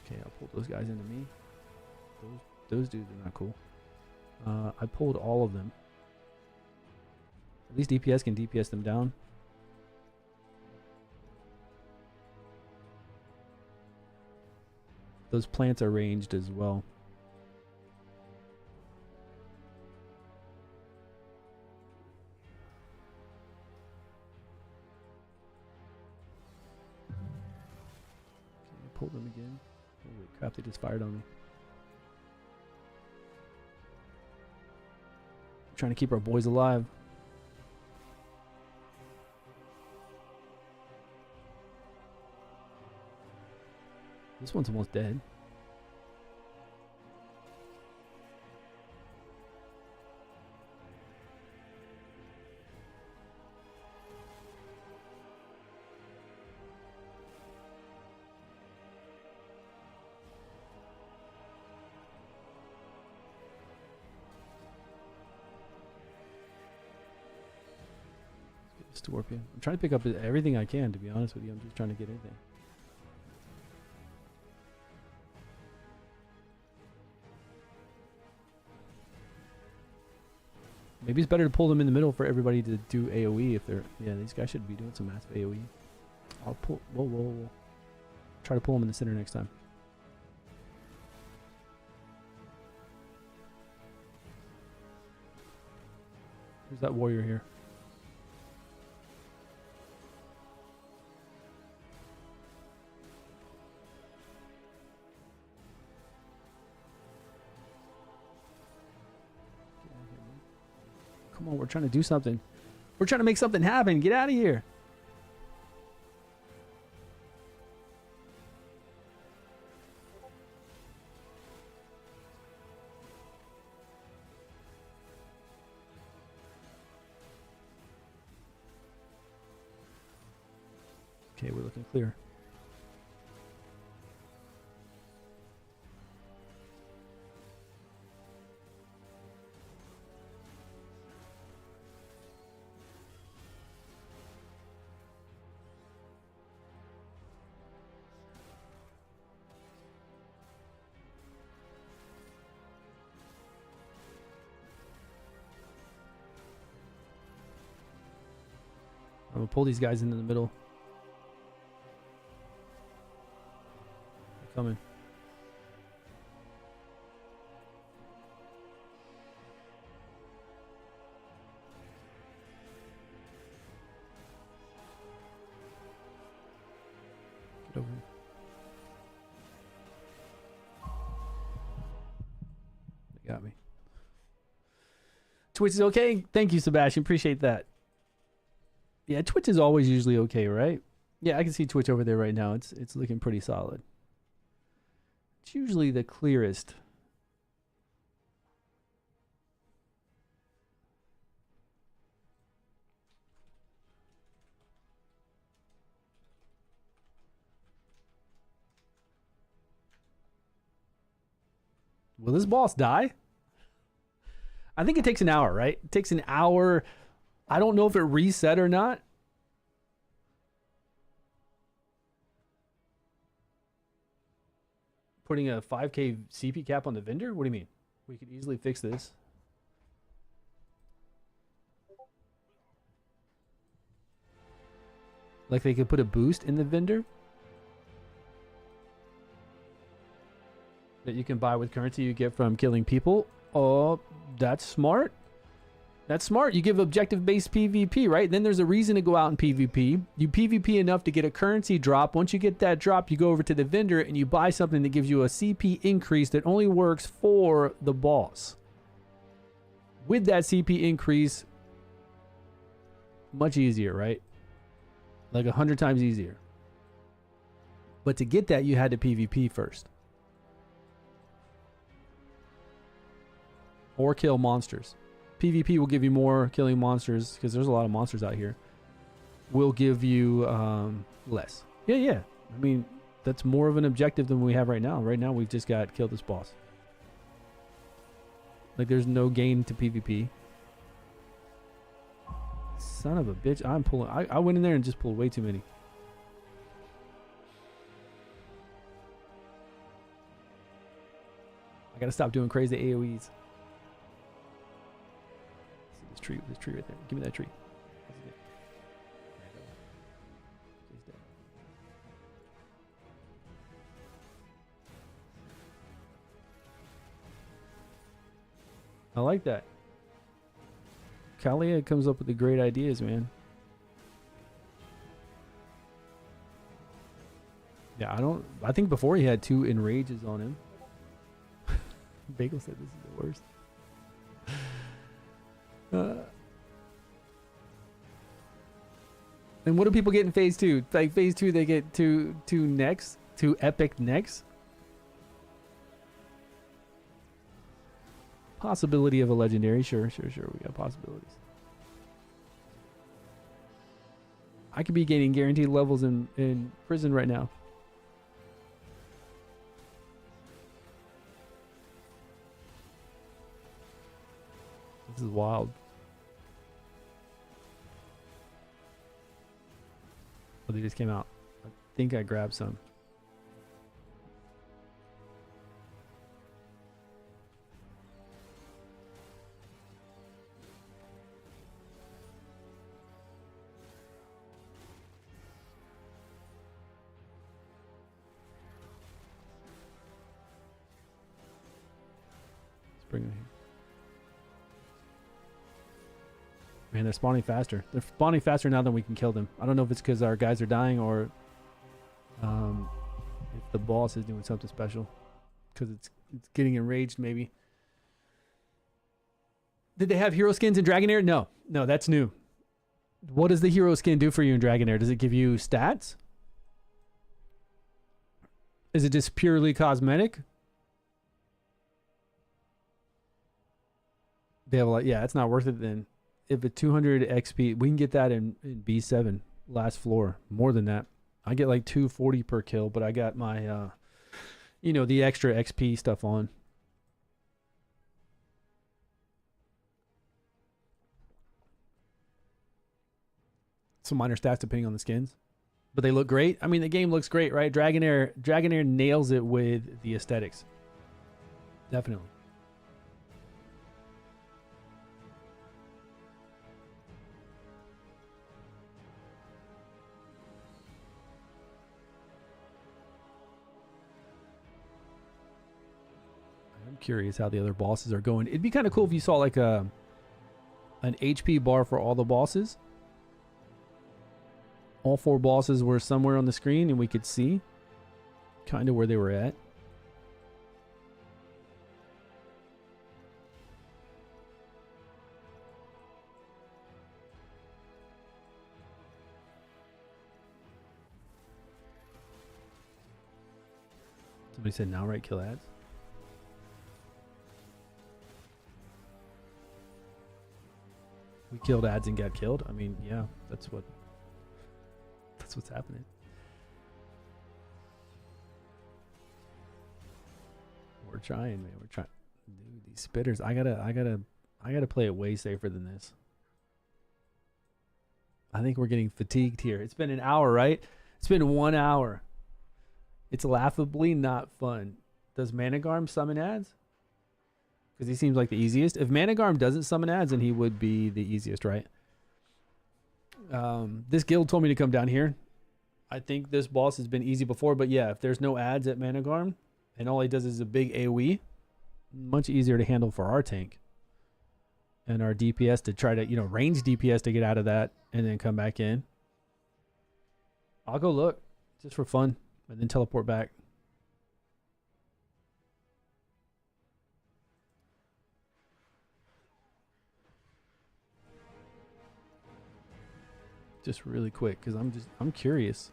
Okay, I'll pull those guys into me. Those dudes are not cool. I pulled all of them. At least DPS can DPS them down. Those plants are ranged as well. Okay, pull them again. Holy crap, they just fired on me. Trying to keep our boys alive. This one's almost dead. Scorpion. I'm trying to pick up everything I can, to be honest with you. I'm just trying to get anything. Maybe it's better to pull them in the middle for everybody to do AoE if they're... Yeah, these guys should be doing some massive AoE. I'll pull... Whoa. Try to pull them in the center next time. Who's that warrior here? Come on, we're trying to do something. We're trying to make something happen. Get out of here. Okay, we're looking clear. I'm gonna pull these guys into the middle. They're coming. Get over here. They got me. Twitch is okay. Thank you, Sebastian. Appreciate that. Yeah, Twitch is always usually okay, right? Yeah, I can see Twitch over there right now. It's looking pretty solid. It's usually the clearest. Will this boss die? I think it takes an hour, right? It takes an hour. I don't know if it reset or not. Putting a 5k CP cap on the vendor? What do you mean? We could easily fix this. Like they could put a boost in the vendor that you can buy with currency you get from killing people. Oh, that's smart. That's smart. You give objective-based PvP, right? Then there's a reason to go out and PvP. You PvP enough to get a currency drop. Once you get that drop, you go over to the vendor and you buy something that gives you a CP increase that only works for the boss. With that CP increase, much easier, right? Like 100 times easier. But to get that, you had to PvP first. Or kill monsters. PvP will give you more killing monsters because there's a lot of monsters out here. Will give you less. Yeah. I mean, that's more of an objective than we have right now. Right now, we've just got kill this boss. Like, there's no gain to PvP. Son of a bitch. I'm pulling. I went in there and just pulled way too many. I gotta stop doing crazy AoEs. This tree right there. Give me that tree. I like that. Kalia comes up with the great ideas, man. Yeah, I think before he had 2 enrages on him. Bagel said this is the worst. And what do people get in phase 2? Like phase 2, they get two necks, 2 epic necks. Possibility of a legendary, sure. We got possibilities. I could be gaining guaranteed levels in prison right now. This is wild. Oh, they just came out. I think I grabbed some. Let's bring them here. Man, they're spawning faster. They're spawning faster now than we can kill them. I don't know if it's because our guys are dying or if the boss is doing something special. Because it's getting enraged, maybe. Did they have hero skins in Dragonair? No, that's new. What does the hero skin do for you in Dragonair? Does it give you stats? Is it just purely cosmetic? They have yeah, it's not worth it then. If a 200 XP, we can get that in B7, last floor. More than that. I get like 240 per kill, but I got my, the extra XP stuff on. Some minor stats depending on the skins. But they look great. I mean, the game looks great, right? Dragonair nails it with the aesthetics. Definitely. I'm curious how the other bosses are going. It'd be kind of cool if you saw like an HP bar for all the bosses. All 4 bosses were somewhere on the screen and we could see kind of where they were at. Somebody said now, right? Kill ads. We killed ads and got killed. I mean, yeah, that's what's happening. We're trying, man. We're trying. Dude, these spitters. I gotta play it way safer than this. I think we're getting fatigued here. It's been an hour, right? It's been 1 hour. It's laughably not fun. Does Managarm summon ads? Because he seems like the easiest. If Managarm doesn't summon ads, then he would be the easiest, right? This guild told me to come down here. I think this boss has been easy before, but yeah, if there's no ads at Managarm, and all he does is a big AoE, much easier to handle for our tank. And our DPS to try to, range DPS to get out of that and then come back in. I'll go look just for fun and then teleport back. Just really quick because I'm curious.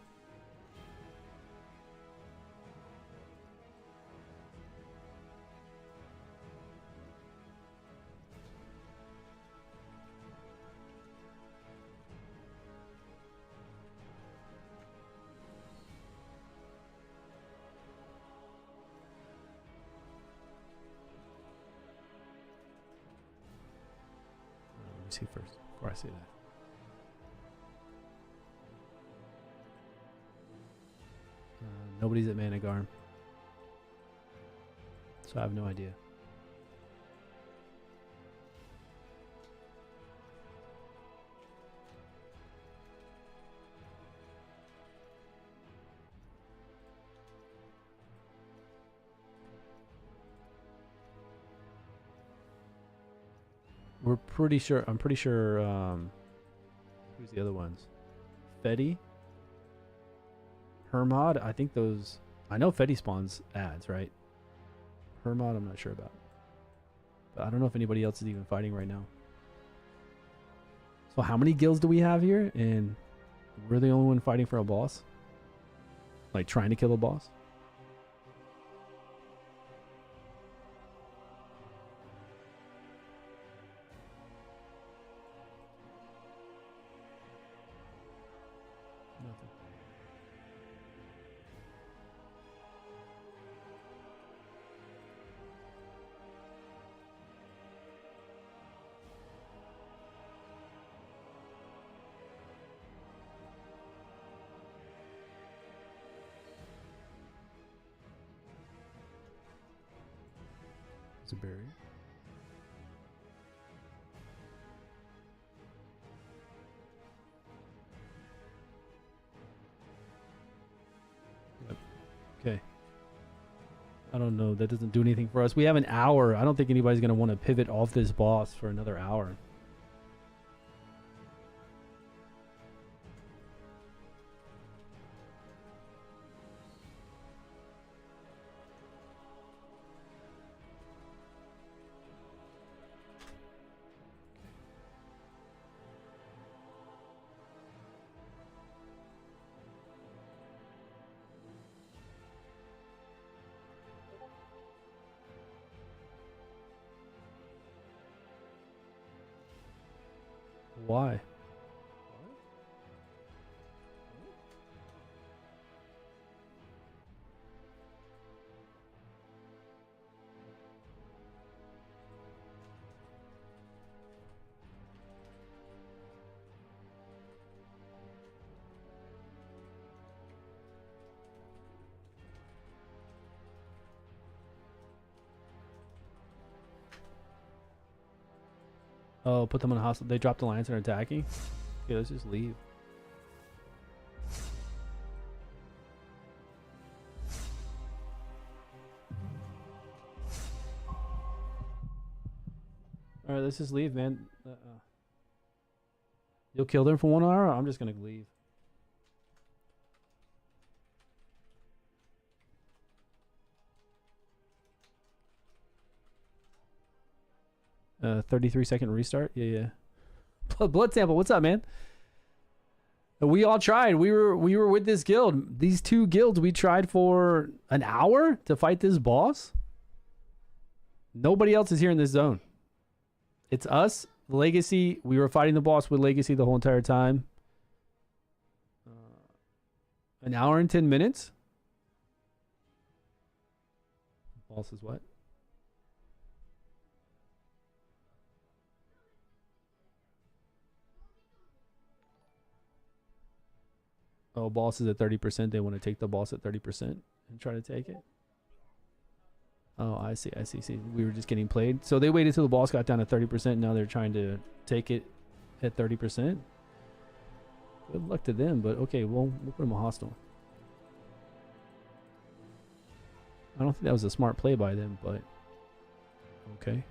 Let me see first before I say that. Nobody's at Managarm, so I have no idea. We're pretty sure. I'm pretty sure. Who's the other ones? Fetty. Hermod, I think those... I know Fetty spawns ads, right? Hermod, I'm not sure about. But I don't know if anybody else is even fighting right now. So how many guilds do we have here? And we're the only one fighting for a boss? Like, trying to kill a boss? Nothing. It's a berry. Yep. Okay. I don't know. That doesn't do anything for us. We have an hour. I don't think anybody's going to want to pivot off this boss for another hour. Why? Oh, put them on a hostile. They dropped the alliance and are attacking? Okay, let's just leave. Alright, let's just leave, man. You'll kill them for 1 hour? I'm just gonna leave. 33-second restart? Yeah. Blood sample, what's up, man? We all tried. We were with this guild. These two guilds, we tried for an hour to fight this boss. Nobody else is here in this zone. It's us, Legacy. We were fighting the boss with Legacy the whole entire time. An hour and 10 minutes. Boss is what? Oh, boss is at 30%. They want to take the boss at 30% and try to take it. Oh, I see. See, we were just getting played. So they waited till the boss got down to 30%. Now they're trying to take it at 30%. Good luck to them, but okay, we'll put them a hostile. I don't think that was a smart play by them, but okay.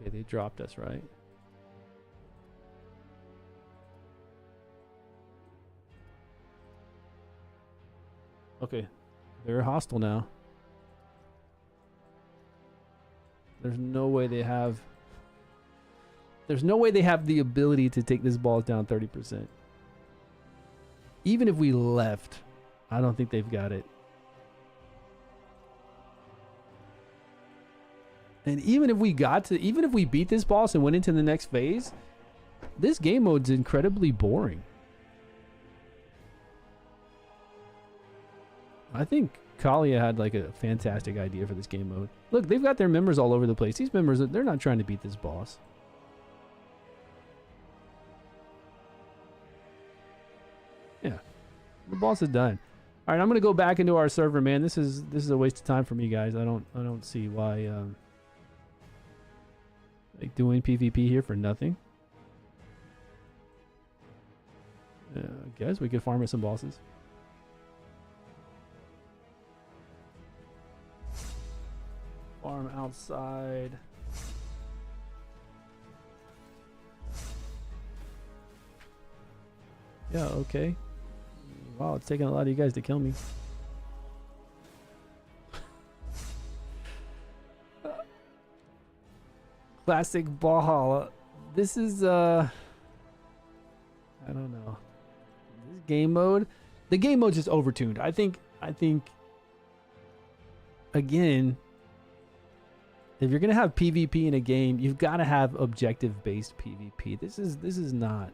Okay, they dropped us, right? Okay, they're hostile now. There's no way they have... There's no way they have the ability to take this boss down 30%. Even if we left, I don't think they've got it. And even if we beat this boss and went into the next phase, this game mode's incredibly boring. I think Kalia had like a fantastic idea for this game mode. Look, they've got their members all over the place. These members, they're not trying to beat this boss. Yeah, the boss is done. All right, I'm gonna go back into our server, man. This is a waste of time for me, guys. I don't see why like doing PvP here for nothing. I guess we could farm with some bosses. Farm outside. Yeah, okay. Wow, it's taking a lot of you guys to kill me. Classic Valhalla. This is I don't know. This game mode, the game mode's just overtuned. I think again, if you're gonna have PvP in a game, you've got to have objective-based PvP. This is not.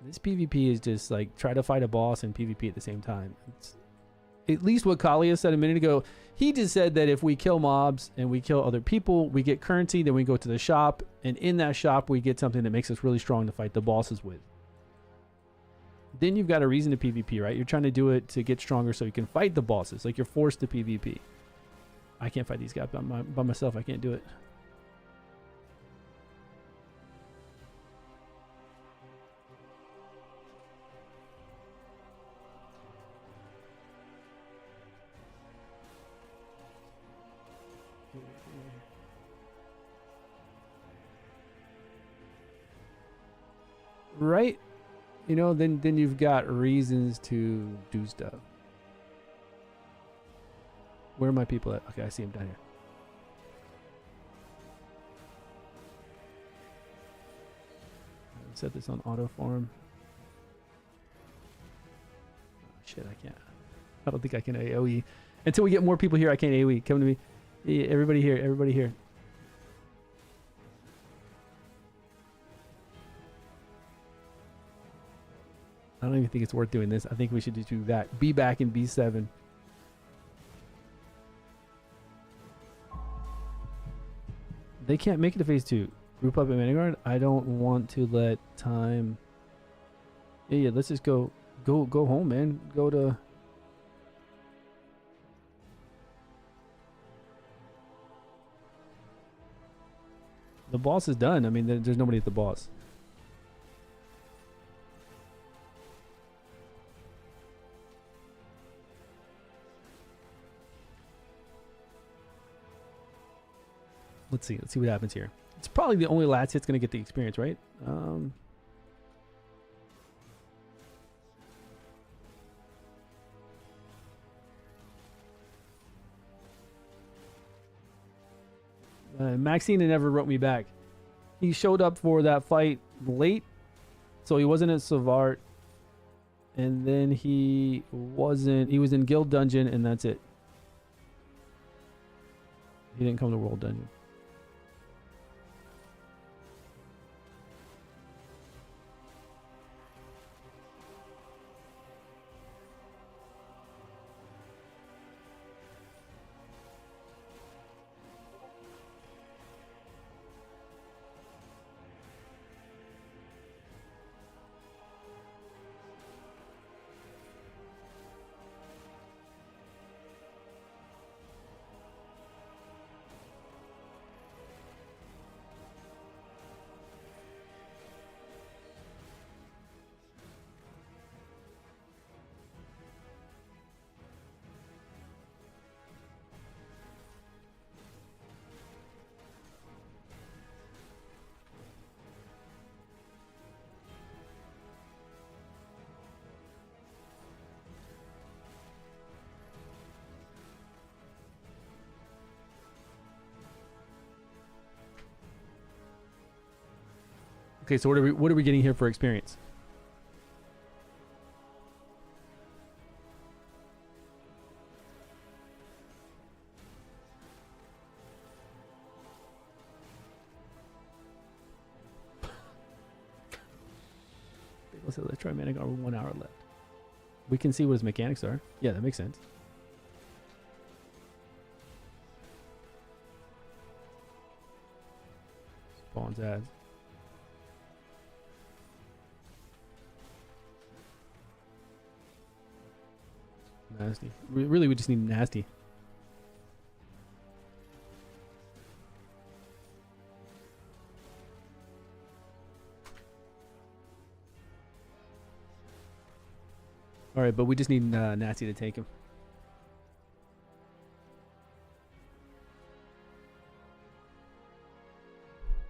This PvP is just like try to fight a boss and PvP at the same time. It's at least what Kalia said a minute ago. He just said that if we kill mobs and we kill other people, we get currency, then we go to the shop, and in that shop we get something that makes us really strong to fight the bosses with. Then you've got a reason to PvP, right? You're trying to do it to get stronger so you can fight the bosses. Like you're forced to PvP. I can't fight these guys by myself. I can't do it. Right? You know, then you've got reasons to do stuff. Where are my people at? Okay, I see them down here. Set this on auto farm. Oh, shit, I can't. I don't think I can AoE. Until we get more people here, I can't AoE. Come to me. Yeah, everybody here. Everybody here. I don't even think it's worth doing this. I think we should just do that. Be back in B7. They can't make it to phase 2. Group up at Manigard. I don't want to let time. Yeah, let's just go home, man. Go to. The boss is done. I mean, there's nobody at the boss. Let's see what happens here. It's probably the only last hit's gonna get the experience, right? Maxine never wrote me back. He showed up for that fight late, so he wasn't at Savart, and then he was in Guild Dungeon, and that's it. He didn't come to World Dungeon. Okay, so what are we getting here for experience? Let's try Manic Armor 1 hour left. We can see what his mechanics are. Yeah, that makes sense. Spawns ads. Nasty. Really, we just need nasty. All right, but we just need nasty to take him.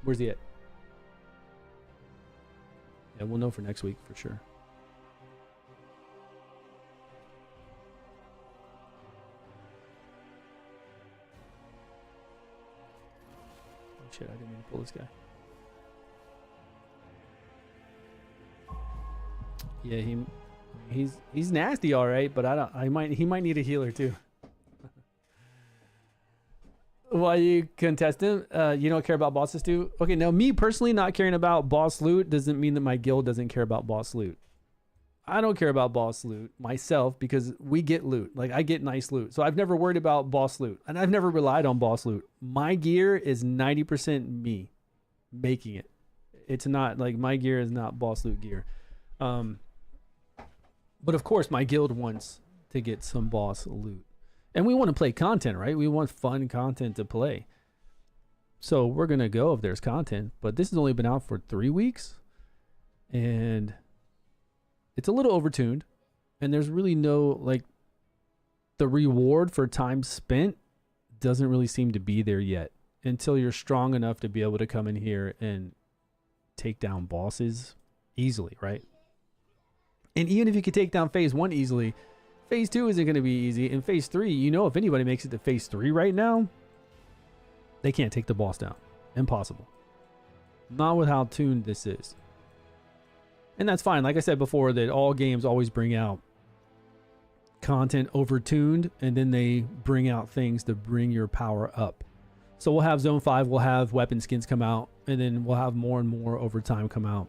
Where's he at? Yeah, we'll know for next week for sure. Shit, I didn't mean to pull this guy. Yeah, he's nasty, all right, but he might need a healer too. Why you contest him? You don't care about bosses too? Okay, now me personally not caring about boss loot doesn't mean that my guild doesn't care about boss loot. I don't care about boss loot myself because we get loot. Like, I get nice loot. So I've never worried about boss loot. And I've never relied on boss loot. My gear is 90% me making it. It's not, like, my gear is not boss loot gear. But of course, my guild wants to get some boss loot. And we want to play content, right? We want fun content to play. So we're going to go if there's content. But this has only been out for 3 weeks. And it's a little overtuned, and there's really no, like, the reward for time spent doesn't really seem to be there yet until you're strong enough to be able to come in here and take down bosses easily, right? And even if you could take down phase 1 easily, phase 2 isn't going to be easy. And phase 3, you know, if anybody makes it to phase 3 right now, they can't take the boss down. Impossible. Not with how tuned this is. And that's fine. Like I said before, that all games always bring out content overtuned, and then they bring out things to bring your power up. So we'll have Zone 5, we'll have weapon skins come out, and then we'll have more and more over time come out.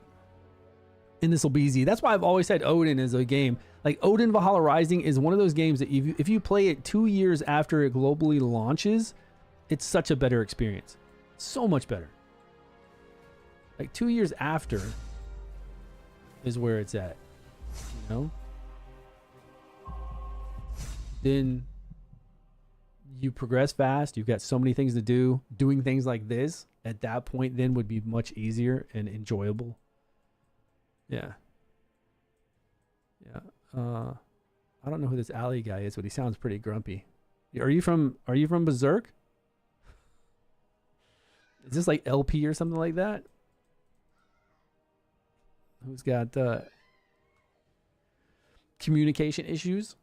And this will be easy. That's why I've always said Odin is a game. Like, Odin Valhalla Rising is one of those games that if you play it 2 years after it globally launches, it's such a better experience. So much better. Like, 2 years after is where it's at, you know? Then you progress fast. You've got so many things to do. Doing things like this at that point then would be much easier and enjoyable. Yeah. Yeah. I don't know who this alley guy is, but he sounds pretty grumpy. Are you from Berserk? Is this like LP or something like that? Who's got communication issues?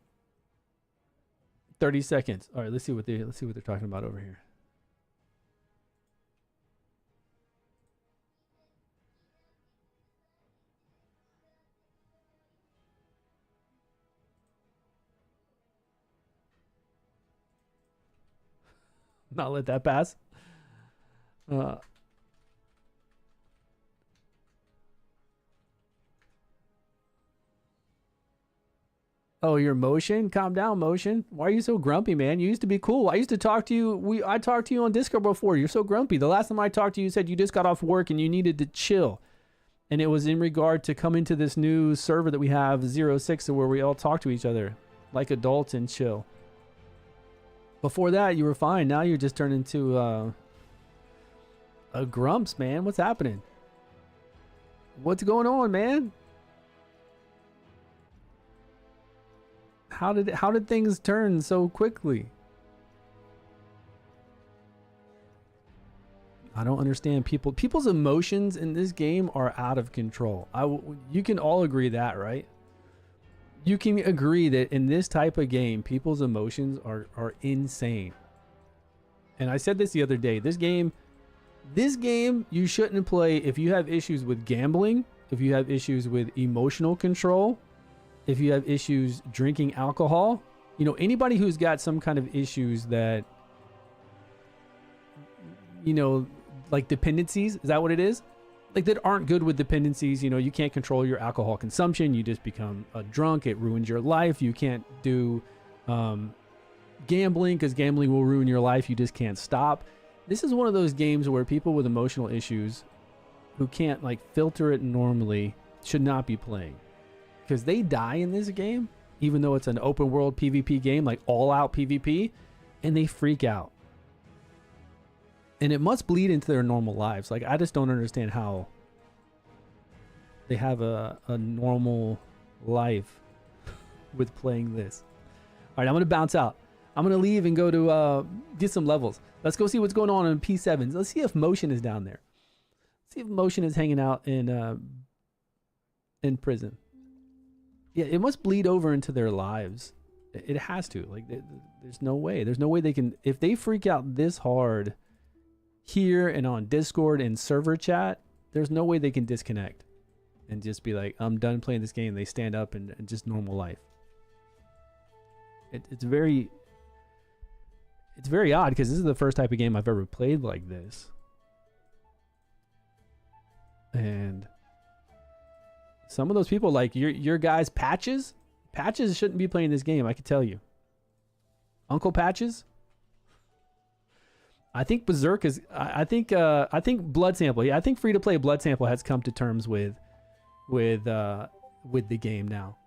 30 seconds. All right, let's see what they're talking about over here. Not let that pass. Oh, your motion? Calm down, motion. Why are you so grumpy, man? You used to be cool. I used to talk to you. I talked to you on Discord before. You're so grumpy. The last time I talked to you, you said you just got off work and you needed to chill. And it was in regard to coming to this new server that we have, 06, where we all talk to each other like adults and chill. Before that, you were fine. Now you're just turned into a grumps, man. What's happening? What's going on, man? How did things turn so quickly? I don't understand people's emotions in this game are out of control. You can all agree that, right? You can agree that in this type of game, people's emotions are insane. And I said this the other day. This game you shouldn't play if you have issues with gambling, if you have issues with emotional control, if you have issues drinking alcohol. You know, anybody who's got some kind of issues that, you know, like dependencies, is that what it is? Like that aren't good with dependencies. You know, you can't control your alcohol consumption. You just become a drunk. It ruins your life. You can't do gambling because gambling will ruin your life. You just can't stop. This is one of those games where people with emotional issues who can't like filter it normally should not be playing, because they die in this game, even though it's an open world PvP game, like all out PvP, and they freak out. And it must bleed into their normal lives. Like, I just don't understand how they have a normal life with playing this. All right, I'm going to bounce out. I'm going to leave and go to get some levels. Let's go see what's going on in P7s. Let's see if Motion is down there. Let's see if Motion is hanging out in prison. Yeah, it must bleed over into their lives. It has to. Like, there's no way. There's no way they can... If they freak out this hard here and on Discord and server chat, there's no way they can disconnect and just be like, I'm done playing this game. They stand up and just normal life. It's very odd, because this is the first type of game I've ever played like this. And some of those people, like your guys, Patches shouldn't be playing this game, I can tell you. Uncle Patches. I think Berserk is. I think Blood Sample. Yeah, I think free to play Blood Sample has come to terms with the game now.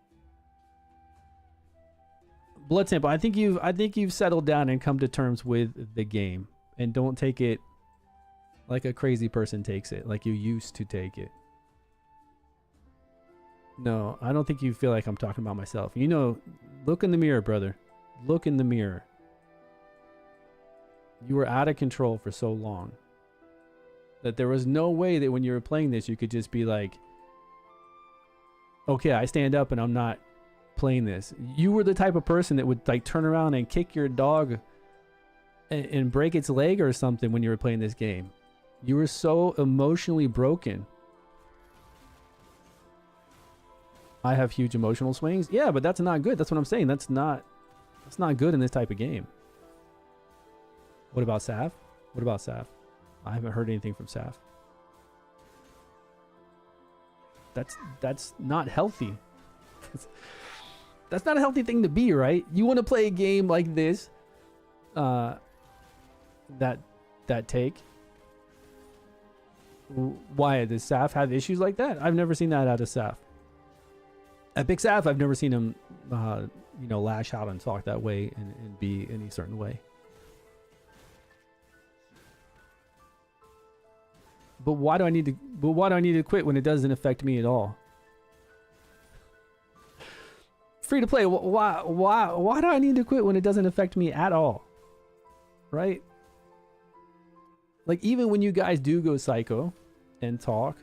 Blood Sample. I think you've settled down and come to terms with the game, and don't take it like a crazy person takes it, like you used to take it. No, I don't think you feel like I'm talking about myself. You know, look in the mirror, brother. Look in the mirror. You were out of control for so long that there was no way that when you were playing this, you could just be like, okay, I stand up and I'm not playing this. You were the type of person that would like turn around and kick your dog and break its leg or something when you were playing this game. You were so emotionally broken. I have huge emotional swings. Yeah, but that's not good. That's what I'm saying. That's not good in this type of game. What about Saf? What about Saf? I haven't heard anything from Saf. That's not healthy. That's not a healthy thing to be, right? You want to play a game like this, that take. Why does Saf have issues like that? I've never seen that out of Saf. At Big Saf, I've never seen him, lash out and talk that way and be any certain way. But why do I need to quit when it doesn't affect me at all? Free to play. Why do I need to quit when it doesn't affect me at all? Right? Like, even when you guys do go psycho and talk,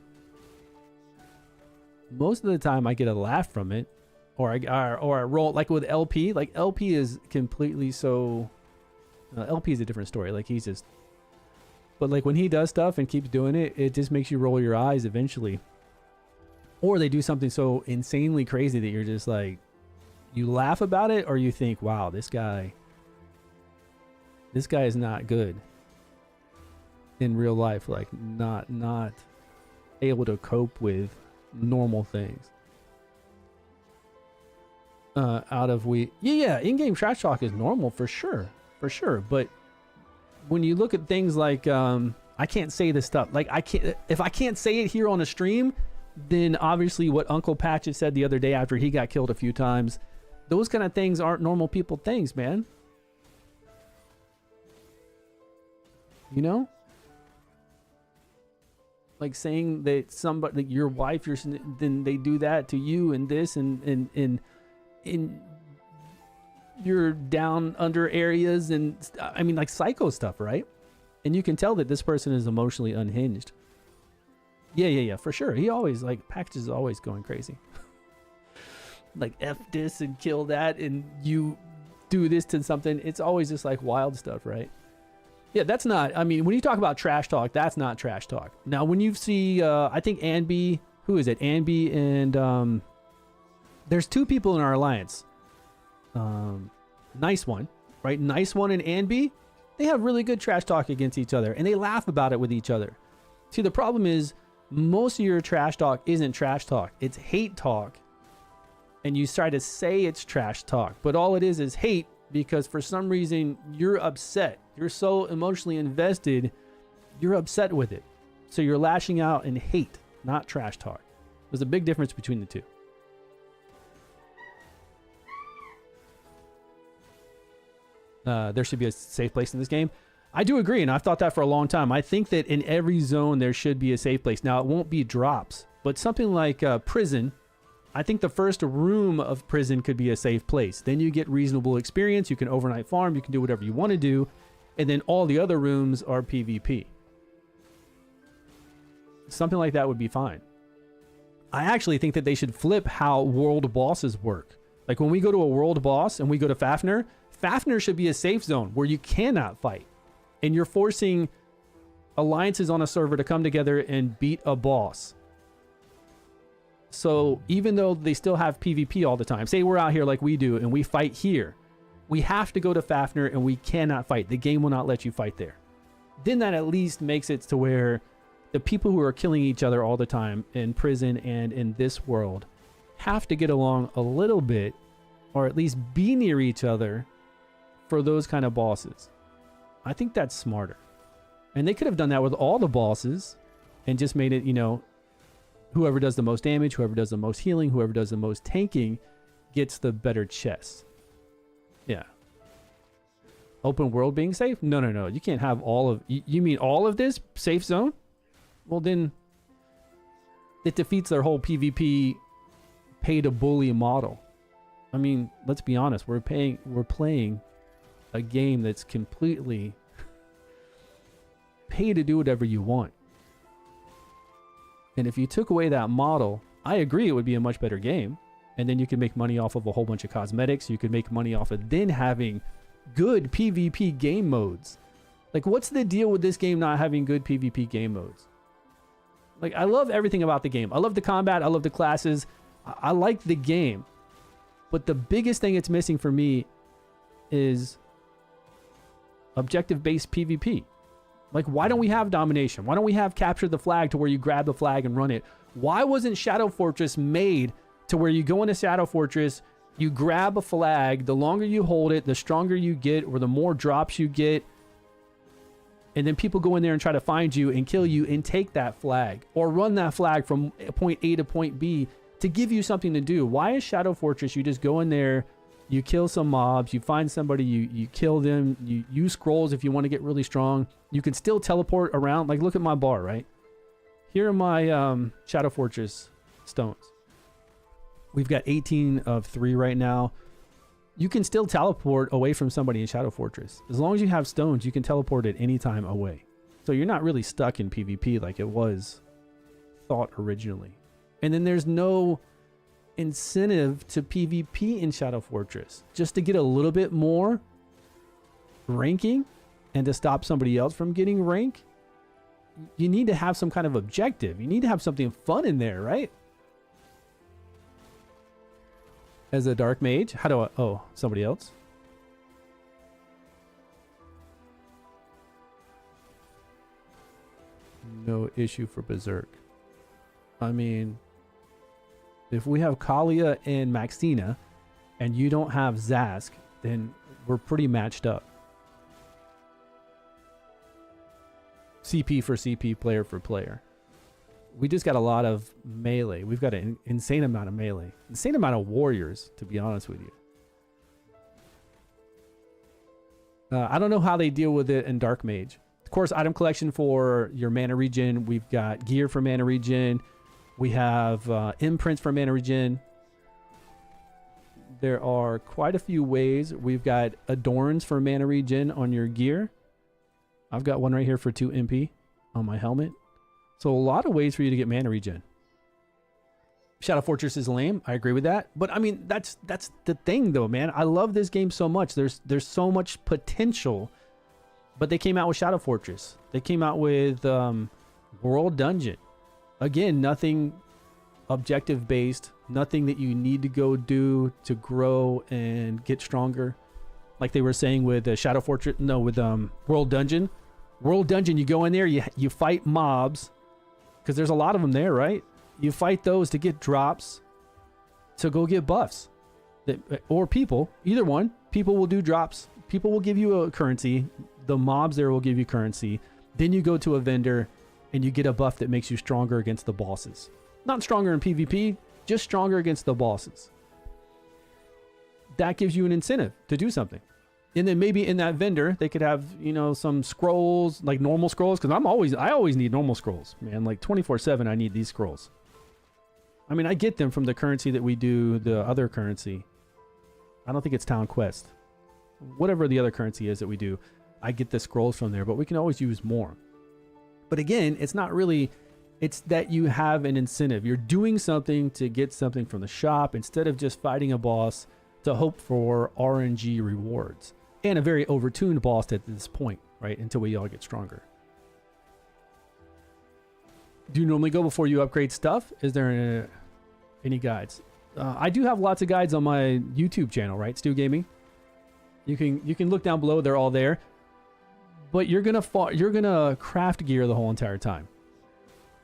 most of the time I get a laugh from it, or I roll, like with LP. Like, LP is completely so... LP is a different story. Like, he's just... But, like, when he does stuff and keeps doing it, it just makes you roll your eyes eventually. Or they do something so insanely crazy that you're just like... You laugh about it, or you think, wow, this guy is not good in real life. Like, not able to cope with normal things. Yeah, in-game trash talk is normal for sure. But when you look at things like, I can't say this stuff. Like, if I can't say it here on a stream, then obviously what Uncle Patches said the other day after he got killed a few times, those kind of things aren't normal people things, man. You know? Like saying that somebody, like your wife, then they do that to you and this and in your down under areas, and I mean, like psycho stuff, right? And you can tell that this person is emotionally unhinged. Yeah, for sure. He always, like, Patches is always going crazy. Like, F this and kill that, and you do this to something. It's always just like wild stuff, right? Yeah, that's not, I mean, when you talk about trash talk, that's not trash talk. Now, when you see, I think Anby, who is it? Anby and, there's two people in our alliance. Nice One, right? Nice One and Anby, they have really good trash talk against each other, and they laugh about it with each other. See, the problem is, most of your trash talk isn't trash talk. It's hate talk. And you try to say it's trash talk, but all it is hate, because for some reason you're upset. You're so emotionally invested, you're upset with it. So you're lashing out in hate, not trash talk. There's a big difference between the two. There should be a safe place in this game. I do agree, and I've thought that for a long time. I think that in every zone there should be a safe place. Now, it won't be drops, but something like prison, I think the first room of prison could be a safe place. Then you get reasonable experience. You can overnight farm. You can do whatever you want to do. And then all the other rooms are PvP. Something like that would be fine. I actually think that they should flip how world bosses work. Like when we go to a world boss and we go to Fafnir, Fafnir should be a safe zone where you cannot fight. And you're forcing alliances on a server to come together and beat a boss. So even though they still have PvP all the time, say we're out here like we do and we fight here, we have to go to Fafnir and we cannot fight. The game will not let you fight there. Then that at least makes it to where the people who are killing each other all the time in prison and in this world have to get along a little bit, or at least be near each other for those kind of bosses. I think that's smarter. And they could have done that with all the bosses and just made it, you know, whoever does the most damage, whoever does the most healing, whoever does the most tanking gets the better chest. Yeah. Open world being safe? No. You can't have all of... You mean all of this safe zone? Well, then it defeats their whole PvP pay-to-bully model. I mean, let's be honest. We're playing a game that's completely pay to do whatever you want. And if you took away that model, I agree it would be a much better game. And then you could make money off of a whole bunch of cosmetics. You could make money off of then having good PvP game modes. Like, what's the deal with this game not having good PvP game modes? Like, I love everything about the game. I love the combat. I love the classes. I like the game. But the biggest thing it's missing for me is objective-based PvP. Like, why don't we have domination? Why don't we have capture the flag to where you grab the flag and run it? Why wasn't Shadow Fortress made to where you go into Shadow Fortress, you grab a flag, the longer you hold it, the stronger you get, or the more drops you get, and then people go in there and try to find you and kill you and take that flag, or run that flag from point A to point B to give you something to do. Why is Shadow Fortress, you just go in there, you kill some mobs, you find somebody, you kill them, you use scrolls if you want to get really strong. You can still teleport around. Like, look at my bar, right? Here are my Shadow Fortress stones. We've got 18 of 3 right now. You can still teleport away from somebody in Shadow Fortress. As long as you have stones, you can teleport at any time away. So you're not really stuck in PvP like it was thought originally. And then there's no incentive to PvP in Shadow Fortress. Just to get a little bit more ranking and to stop somebody else from getting rank, you need to have some kind of objective. You need to have something fun in there, right? As a dark mage, how do I... Oh, somebody else? No issue for Berserk. I mean, if we have Kalia and Maxina, and you don't have Zask, then we're pretty matched up. CP for CP, player for player. We just got a lot of melee. We've got an insane amount of melee. Insane amount of warriors, to be honest with you. I don't know how they deal with it in Dark Mage. Of course, item collection for your mana regen. We've got gear for mana regen. We have imprints for mana regen. There are quite a few ways. We've got adorns for mana regen on your gear. I've got one right here for 2 MP on my helmet. So a lot of ways for you to get mana regen. Shadow Fortress is lame. I agree with that. But I mean, that's the thing though, man. I love this game so much. There's so much potential. But they came out with Shadow Fortress. They came out with World Dungeon. Again, nothing objective based. Nothing that you need to go do to grow and get stronger. Like they were saying with Shadow Fortress. No, with World Dungeon. World Dungeon, you go in there, you fight mobs. Because there's a lot of them there, right? You fight those to get drops. To go get buffs. Or people. Either one. People will do drops. People will give you a currency. The mobs there will give you currency. Then you go to a vendor and you get a buff that makes you stronger against the bosses. Not stronger in PvP, just stronger against the bosses. That gives you an incentive to do something. And then maybe in that vendor, they could have, you know, some scrolls, like normal scrolls. Because I always need normal scrolls, man. Like 24/7, I need these scrolls. I mean, I get them from the currency that we do, the other currency. I don't think it's Town Quest. Whatever the other currency is that we do, I get the scrolls from there. But we can always use more. But again, it's not really... It's that you have an incentive. You're doing something to get something from the shop instead of just fighting a boss to hope for RNG rewards. And a very overtuned boss at this point, right? Until we all get stronger. Do you normally go before you upgrade stuff? Is there any guides? I do have lots of guides on my YouTube channel, right? StewGaming. You can look down below. They're all there. But you're gonna craft gear the whole entire time.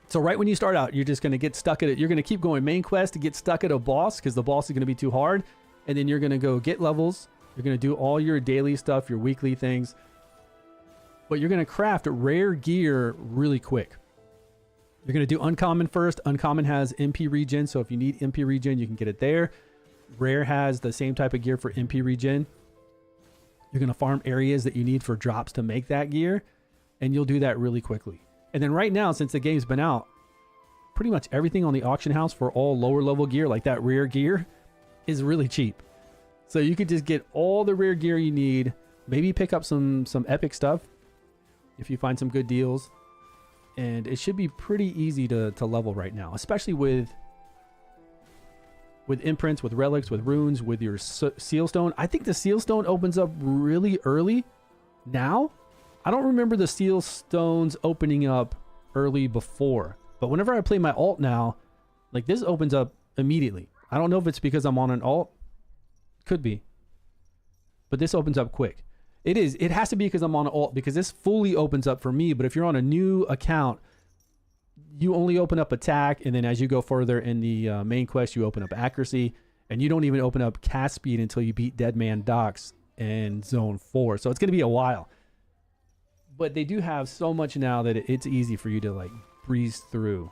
So right when you start out, you're just gonna get stuck at it. You're gonna keep going main quest to get stuck at a boss because the boss is gonna be too hard. And then you're gonna go get levels. You're going to do all your daily stuff, your weekly things. But you're going to craft rare gear really quick. You're going to do uncommon first. Uncommon has MP regen, so if you need MP regen, you can get it there. Rare has the same type of gear for MP regen. You're going to farm areas that you need for drops to make that gear, and you'll do that really quickly. And then right now, since the game's been out, pretty much everything on the auction house for all lower level gear, like that rare gear, is really cheap. So you could just get all the rare gear you need. Maybe pick up some epic stuff if you find some good deals. And it should be pretty easy to level right now, especially with imprints, with relics, with runes, with your seal stone. I think the seal stone opens up really early now. I don't remember the seal stones opening up early before. But whenever I play my alt now, like this opens up immediately. I don't know if it's because I'm on an alt. Could be. But this opens up quick. It has to be because I'm on an alt, because this fully opens up for me. But if you're on a new account, you only open up attack, and then as you go further in the main quest, you open up accuracy, and you don't even open up cast speed until you beat Dead Man Docks in Zone 4. So it's going to be a while. But they do have so much now that it's easy for you to like breeze through.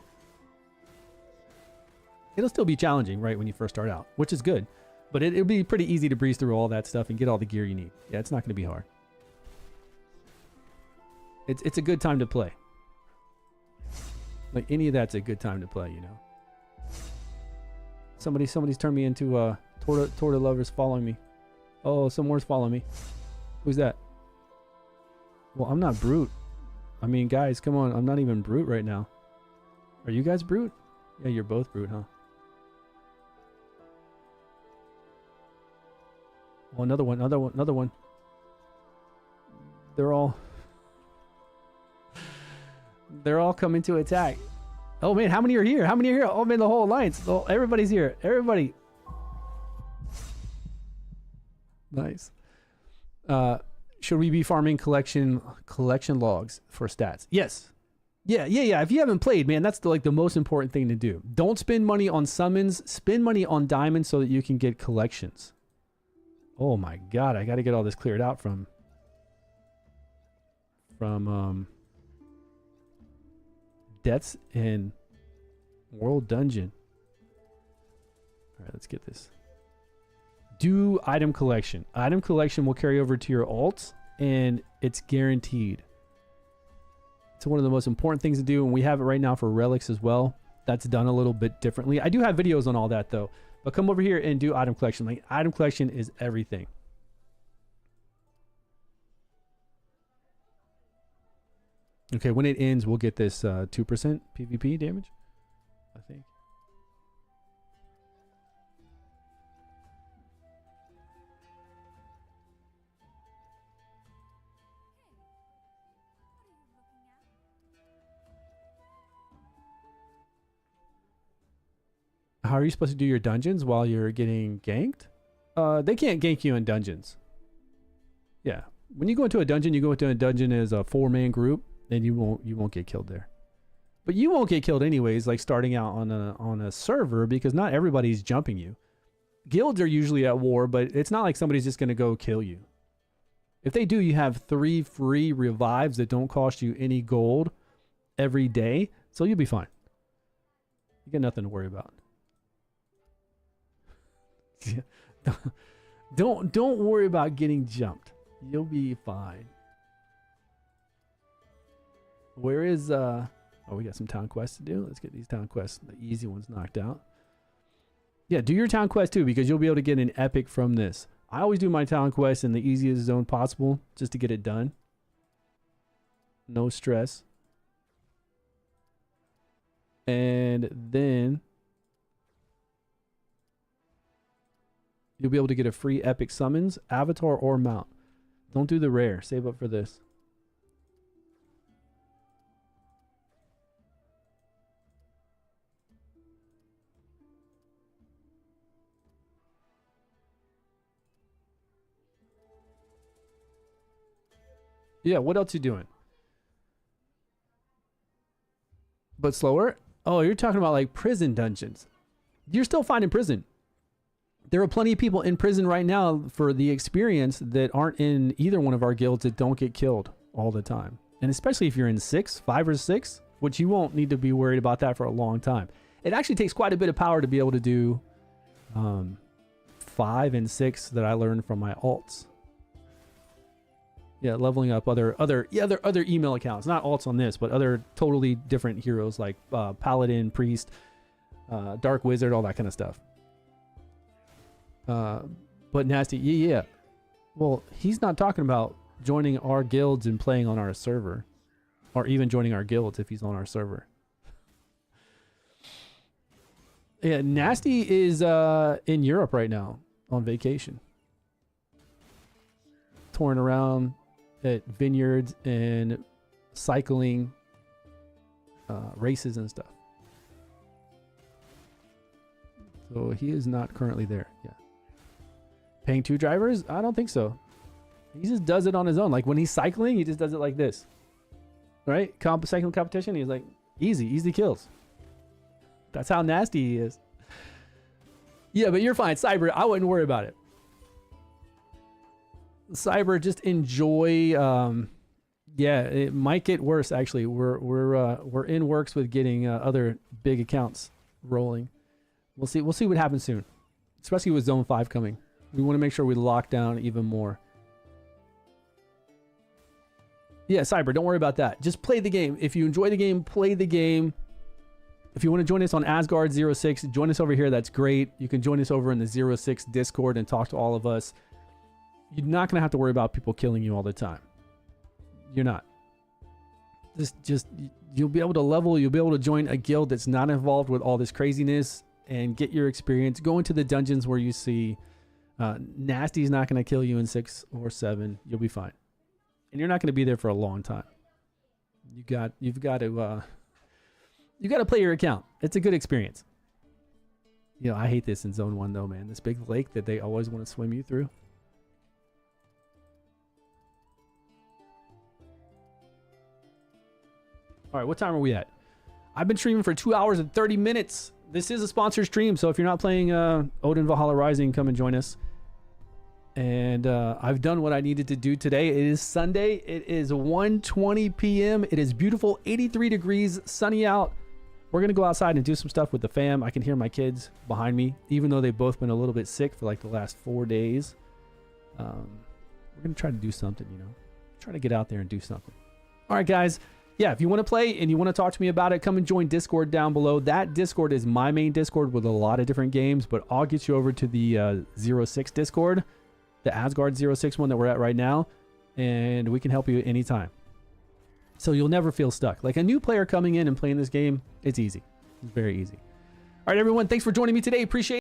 It'll still be challenging, right, when you first start out, which is good. But it'll be pretty easy to breeze through all that stuff and get all the gear you need. Yeah, it's not going to be hard. It's a good time to play. Like any of that's a good time to play, you know. Somebody's turned me into Torta lovers following me. Oh, some more's following me. Who's that? Well, I'm not brute. I mean, guys, come on. I'm not even brute right now. Are you guys brute? Yeah, you're both brute, huh? Oh, another one, another one, another one. They're all coming to attack. Oh man, how many are here? How many are here? Oh man, the whole alliance. Oh, everybody's here. Everybody. Nice. Should we be farming collection logs for stats? Yes. Yeah. If you haven't played, man, that's the most important thing to do. Don't spend money on summons. Spend money on diamonds so that you can get collections. Oh my god, I got to get all this cleared out from deaths in World Dungeon. All right, let's get this. Do item collection. Item collection will carry over to your alts, and it's guaranteed. It's one of the most important things to do, and we have it right now for relics as well. That's done a little bit differently. I do have videos on all that though, but come over here and do item collection. Like, item collection is everything. Okay, when it ends, we'll get this 2% PvP damage, I think. How are you supposed to do your dungeons while you're getting ganked? They can't gank you in dungeons. Yeah, when you go into a dungeon, you go into a dungeon as a 4-man group, and you won't get killed there. But you won't get killed anyways, like starting out on a server, because not everybody's jumping you. Guilds are usually at war, but it's not like somebody's just going to go kill you. If they do, you have 3 free revives that don't cost you any gold every day, so you'll be fine. You got nothing to worry about. Don't worry about getting jumped. You'll be fine. Where is oh, we got some town quests to do. Let's get these town quests, the easy ones, knocked out. Yeah, do your town quest too, because you'll be able to get an epic from this. I always do my town quest in the easiest zone possible just to get it done. No stress. And then you'll be able to get a free epic summons, avatar, or mount. Don't do the rare. Save up for this. Yeah, what else you doing? But slower? Oh, you're talking about like prison dungeons. You're still finding prison. There are plenty of people in prison right now for the experience that aren't in either one of our guilds that don't get killed all the time. And especially if you're in 5 or 6, which you won't need to be worried about that for a long time. It actually takes quite a bit of power to be able to do 5 and 6 that I learned from my alts. Yeah, leveling up other email accounts, not alts on this, but other totally different heroes like Paladin, Priest, Dark Wizard, all that kind of stuff. But Nasty, yeah. Well, he's not talking about joining our guilds and playing on our server, or even joining our guilds if he's on our server. Yeah, Nasty is in Europe right now on vacation, touring around at vineyards and cycling races and stuff. So he is not currently there. Yeah. Paying 2 drivers? I don't think so. He just does it on his own. Like when he's cycling, he just does it like this. Right? Cycling competition, he's like, easy kills. That's how nasty he is. Yeah, but you're fine. Cyber, I wouldn't worry about it. Cyber, just enjoy. Yeah, it might get worse. Actually, we're in works with getting other big accounts rolling. We'll see what happens soon, especially with Zone 5 coming. We want to make sure we lock down even more. Yeah, Cyber, don't worry about that. Just play the game. If you enjoy the game, play the game. If you want to join us on Asgard 06, join us over here. That's great. You can join us over in the 06 Discord and talk to all of us. You're not going to have to worry about people killing you all the time. You're not. you'll be able to level. You'll be able to join a guild that's not involved with all this craziness and get your experience. Go into the dungeons where you see Nasty's not going to kill you in 6 or 7. You'll be fine, and you're not going to be there for a long time. You've got to play your account. It's a good experience. You know, I hate this in Zone 1 though, man. This big lake that they always want to swim you through. All right, what time are we at? I've been streaming for 2 hours and 30 minutes. This is a sponsored stream, so if you're not playing Odin Valhalla Rising, come and join us. And I've done what I needed to do today. It is Sunday. It is 1:20 p.m. It is beautiful, 83 degrees, sunny out. We're going to go outside and do some stuff with the fam. I can hear my kids behind me, even though they've both been a little bit sick for like the last 4 days. We're going to try to do something, you know. Try to get out there and do something. All right, guys. Yeah, if you want to play and you want to talk to me about it, come and join Discord down below. That Discord is my main Discord with a lot of different games, but I'll get you over to the 06 Discord, the Asgard 06 one that we're at right now, and we can help you anytime. So you'll never feel stuck. Like a new player coming in and playing this game, it's easy. It's very easy. All right, everyone, thanks for joining me today. Appreciate it.